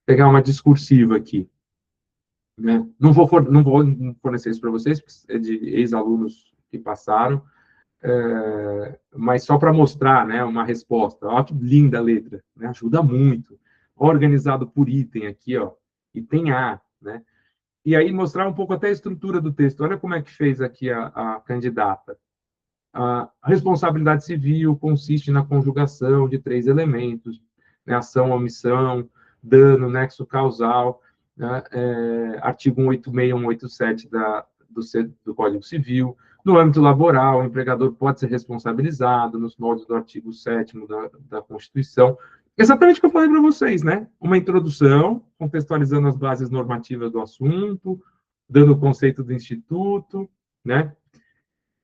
pegar uma discursiva aqui, né? Não vou fornecer isso para vocês, porque é de ex-alunos que passaram, mas só para mostrar, né, uma resposta. Olha que linda a letra, né? Ajuda muito. Organizado por item aqui, ó, item A, né? E aí mostrar um pouco até a estrutura do texto. Olha como é que fez aqui a candidata. A responsabilidade civil consiste na conjugação de três elementos, né, ação, omissão, dano, nexo causal, né, artigo 186 e 187 do Código Civil. No âmbito laboral, o empregador pode ser responsabilizado nos moldes do artigo 7º da Constituição. Exatamente o que eu falei para vocês, né? Uma introdução, contextualizando as bases normativas do assunto, dando o conceito do instituto, né?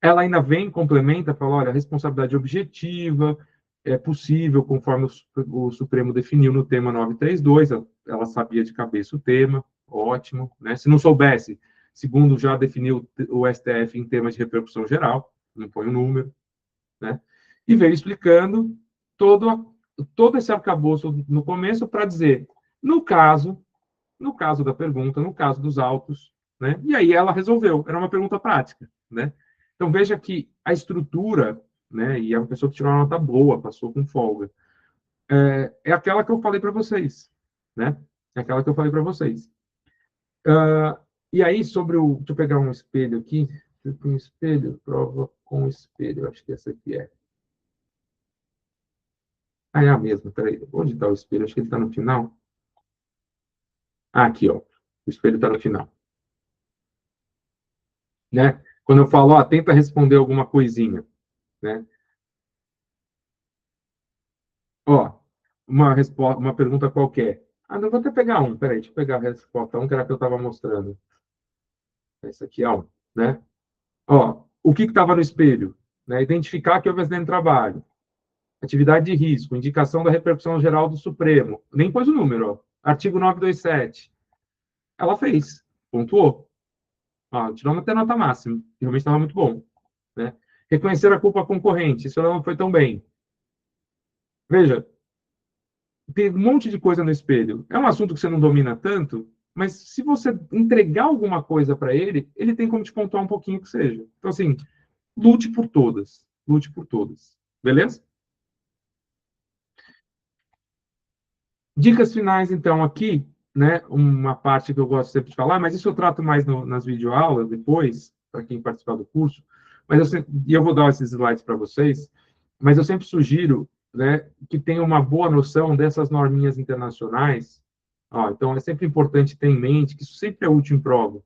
Ela ainda vem, complementa, fala, olha, a responsabilidade objetiva é possível, conforme o Supremo definiu no tema 932, ela sabia de cabeça o tema, ótimo, né? Se não soubesse, segundo já definiu o STF em temas de repercussão geral, não põe o número, né? E veio explicando todo esse arcabouço no começo para dizer, no caso da pergunta, no caso dos autos, né? E aí ela resolveu, era uma pergunta prática, né? Então veja que a estrutura, né? E é uma pessoa que tirou uma nota boa, passou com folga, é aquela que eu falei para vocês, né? É aquela que eu falei para vocês. E aí sobre o, deixa eu pegar um espelho aqui, um espelho, prova com espelho, acho que essa aqui é. É a mesma, peraí, onde está o espelho? Acho que ele está no final. Aqui, ó, o espelho está no final. Né? Quando eu falo, ó, tenta responder alguma coisinha, né? Ó, uma pergunta qualquer. Não vou até pegar um, peraí, deixa eu pegar a resposta um, que era a que eu estava mostrando. Essa aqui é um, né? Ó, o que estava no espelho? Né? Identificar que houve acidente de trabalho. Atividade de risco, indicação da repercussão geral do Supremo. Nem pôs o número, ó. Artigo 927. Ela fez, pontuou. Ó, tirou até nota máxima, realmente estava muito bom. Né? Reconhecer a culpa concorrente, isso ela não foi tão bem. Veja, tem um monte de coisa no espelho. É um assunto que você não domina tanto, mas se você entregar alguma coisa para ele, ele tem como te pontuar um pouquinho que seja. Então, assim, lute por todas. Lute por todas. Beleza? Dicas finais, então, aqui, né? Uma parte que eu gosto sempre de falar, mas isso eu trato mais nas videoaulas depois, para quem participar do curso. E eu vou dar esses slides para vocês, mas eu sempre sugiro, né, que tenha uma boa noção dessas norminhas internacionais. Então, é sempre importante ter em mente que isso sempre é útil em prova.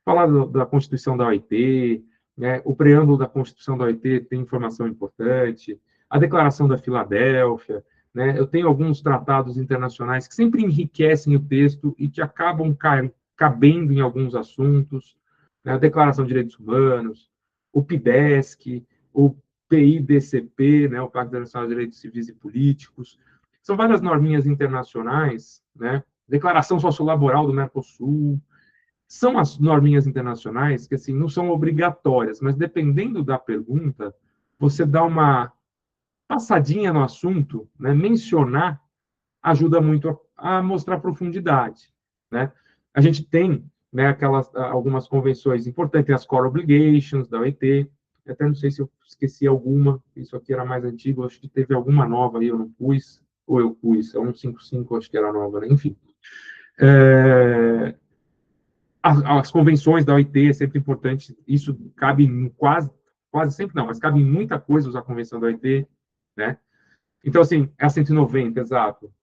Falar da Constituição da OIT, né, o preâmbulo da Constituição da OIT tem informação importante, a Declaração da Filadélfia, né, eu tenho alguns tratados internacionais que sempre enriquecem o texto e que acabam cabendo em alguns assuntos, né, a Declaração de Direitos Humanos, o PIDESC, o PIDCP, né, o Pacto Internacional de Direitos Civis e Políticos, são várias norminhas internacionais, né, Declaração Sociolaboral do Mercosul, são as norminhas internacionais que, assim, não são obrigatórias, mas dependendo da pergunta, você dá uma passadinha no assunto, né? Mencionar ajuda muito a mostrar profundidade, né? A gente tem, né, algumas convenções importantes, tem as Core Obligations da OIT, até não sei se eu esqueci alguma, isso aqui era mais antigo, acho que teve alguma nova aí, eu não pus, ou eu pus, é 155, acho que era nova, né? Enfim. As convenções da OIT é sempre importante, isso cabe em quase sempre não, mas cabe em muita coisa usar a convenção da OIT, né? Então, assim, é a 190, exato.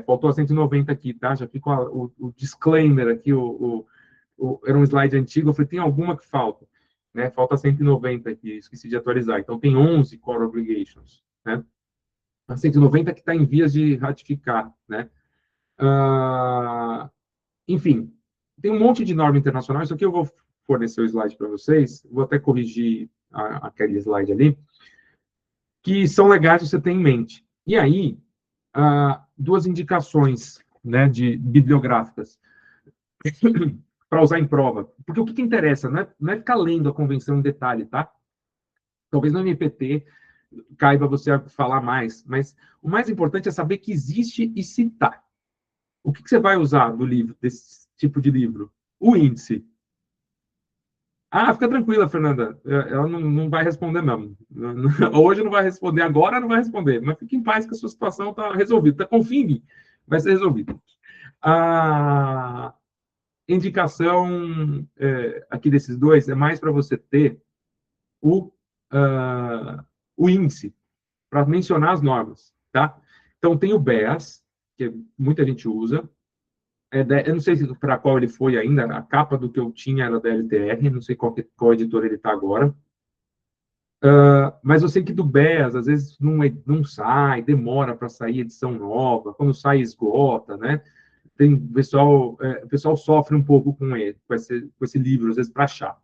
Faltou a 190 aqui, tá? Já fica o disclaimer aqui, era um slide antigo, eu falei, tem alguma que falta, né? Falta 190 aqui, esqueci de atualizar. Então, tem 11 core obligations, né? A 190 que está em vias de ratificar, né? Enfim, tem um monte de norma internacional, isso aqui eu vou fornecer o slide para vocês, vou até corrigir aquele slide ali, que são legais você ter em mente. E aí, duas indicações, né, bibliográficas. para usar em prova. Porque o que interessa não é ficar lendo a convenção em detalhe, tá? Talvez no MPT caiba você falar mais, mas o mais importante é saber que existe e citar. O que você vai usar do livro, desse tipo de livro? O índice. Ah, fica tranquila, Fernanda. Ela não vai responder mesmo. Hoje não vai responder, agora não vai responder. Mas fique em paz que a sua situação está resolvida. Confie em mim, vai ser resolvida. A indicação aqui desses dois é mais para você ter o, o índice, para mencionar as normas, tá? Então, tem o BEAS, que muita gente usa. Eu não sei para qual ele foi ainda, a capa do que eu tinha era da LTR, não sei qual editor ele está agora. Mas eu sei que do BES, às vezes, não sai, demora para sair edição nova, quando sai, esgota, né? O pessoal sofre um pouco com esse livro, às vezes, para achar.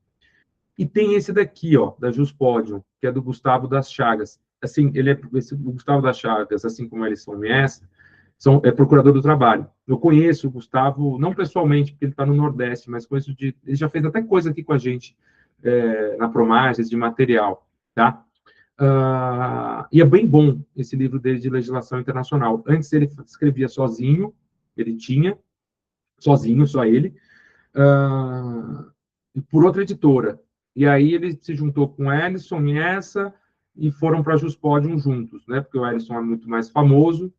E tem esse daqui, ó, da Juspodium, que é do Gustavo das Chagas. Assim, o Gustavo das Chagas, assim como eles são MS, é procurador do trabalho. Eu conheço o Gustavo, não pessoalmente, porque ele está no Nordeste, mas ele já fez até coisa aqui com a gente, na Promagens, de material, tá? E é bem bom esse livro dele de legislação internacional. Antes ele escrevia sozinho, ele tinha, sozinho, só ele, por outra editora. E aí ele se juntou com o Ellison e essa, e foram para a Juspodium juntos, né? Porque o Ellison é muito mais famoso,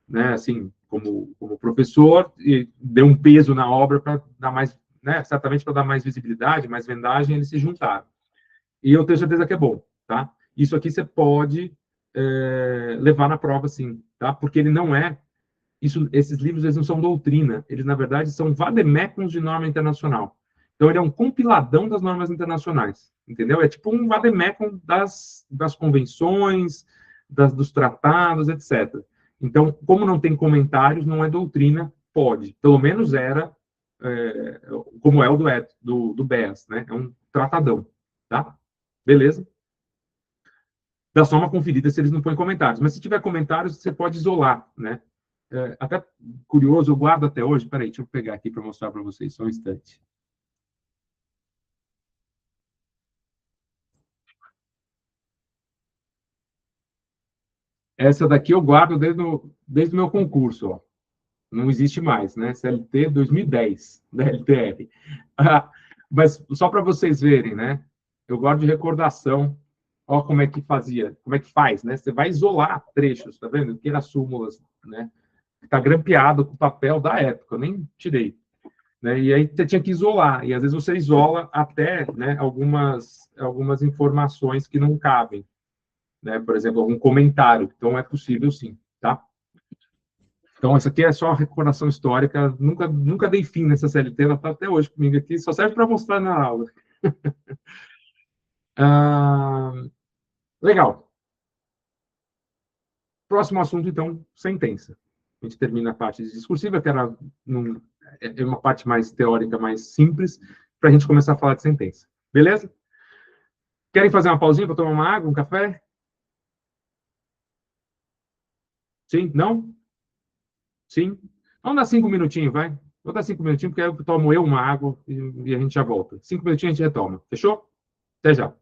né? Assim, como professor, e deu um peso na obra para dar mais, né? Certamente para dar mais visibilidade, mais vendagem, eles se juntaram. E eu tenho certeza que é bom, tá? Isso aqui você pode levar na prova, sim, tá? Porque ele não é esses livros eles não são doutrina, eles, na verdade, são vademecums de norma internacional. Então, ele é um compiladão das normas internacionais, entendeu? É tipo um vademecum das convenções, dos tratados, etc. Então, como não tem comentários, não é doutrina, pode. Pelo menos era, como é o do BES, né? É um tratadão, tá? Beleza? Dá só uma conferida se eles não põem comentários. Mas se tiver comentários, você pode isolar, né? Até curioso, eu guardo até hoje. Peraí, deixa eu pegar aqui para mostrar para vocês, só um instante. Essa daqui eu guardo desde o meu concurso, ó. Não existe mais, né? CLT 2010, da LTR. Mas só para vocês verem, né? Eu guardo de recordação. Ó, como é que fazia, como é que faz, né? Você vai isolar trechos, tá vendo? Que era súmulas, né? Está grampeado com papel da época, eu nem tirei. Né? E aí você tinha que isolar, e às vezes você isola até, né, algumas informações que não cabem, né? Por exemplo, algum comentário. Então, é possível sim, tá? Então, essa aqui é só a recordação histórica. Nunca dei fim nessa CLT, ela está até hoje comigo aqui, só serve para mostrar na aula. Ah, legal. Próximo assunto, então, sentença. A gente termina a parte discursiva, que é uma parte mais teórica, mais simples, para a gente começar a falar de sentença. Beleza? Querem fazer uma pausinha para tomar uma água, um café? Sim? Não? Sim? Vamos dar 5 minutinhos, vai? Vou dar 5 minutinhos, porque aí eu tomo uma água e a gente já volta. 5 minutinhos a gente retoma. Fechou? Até já.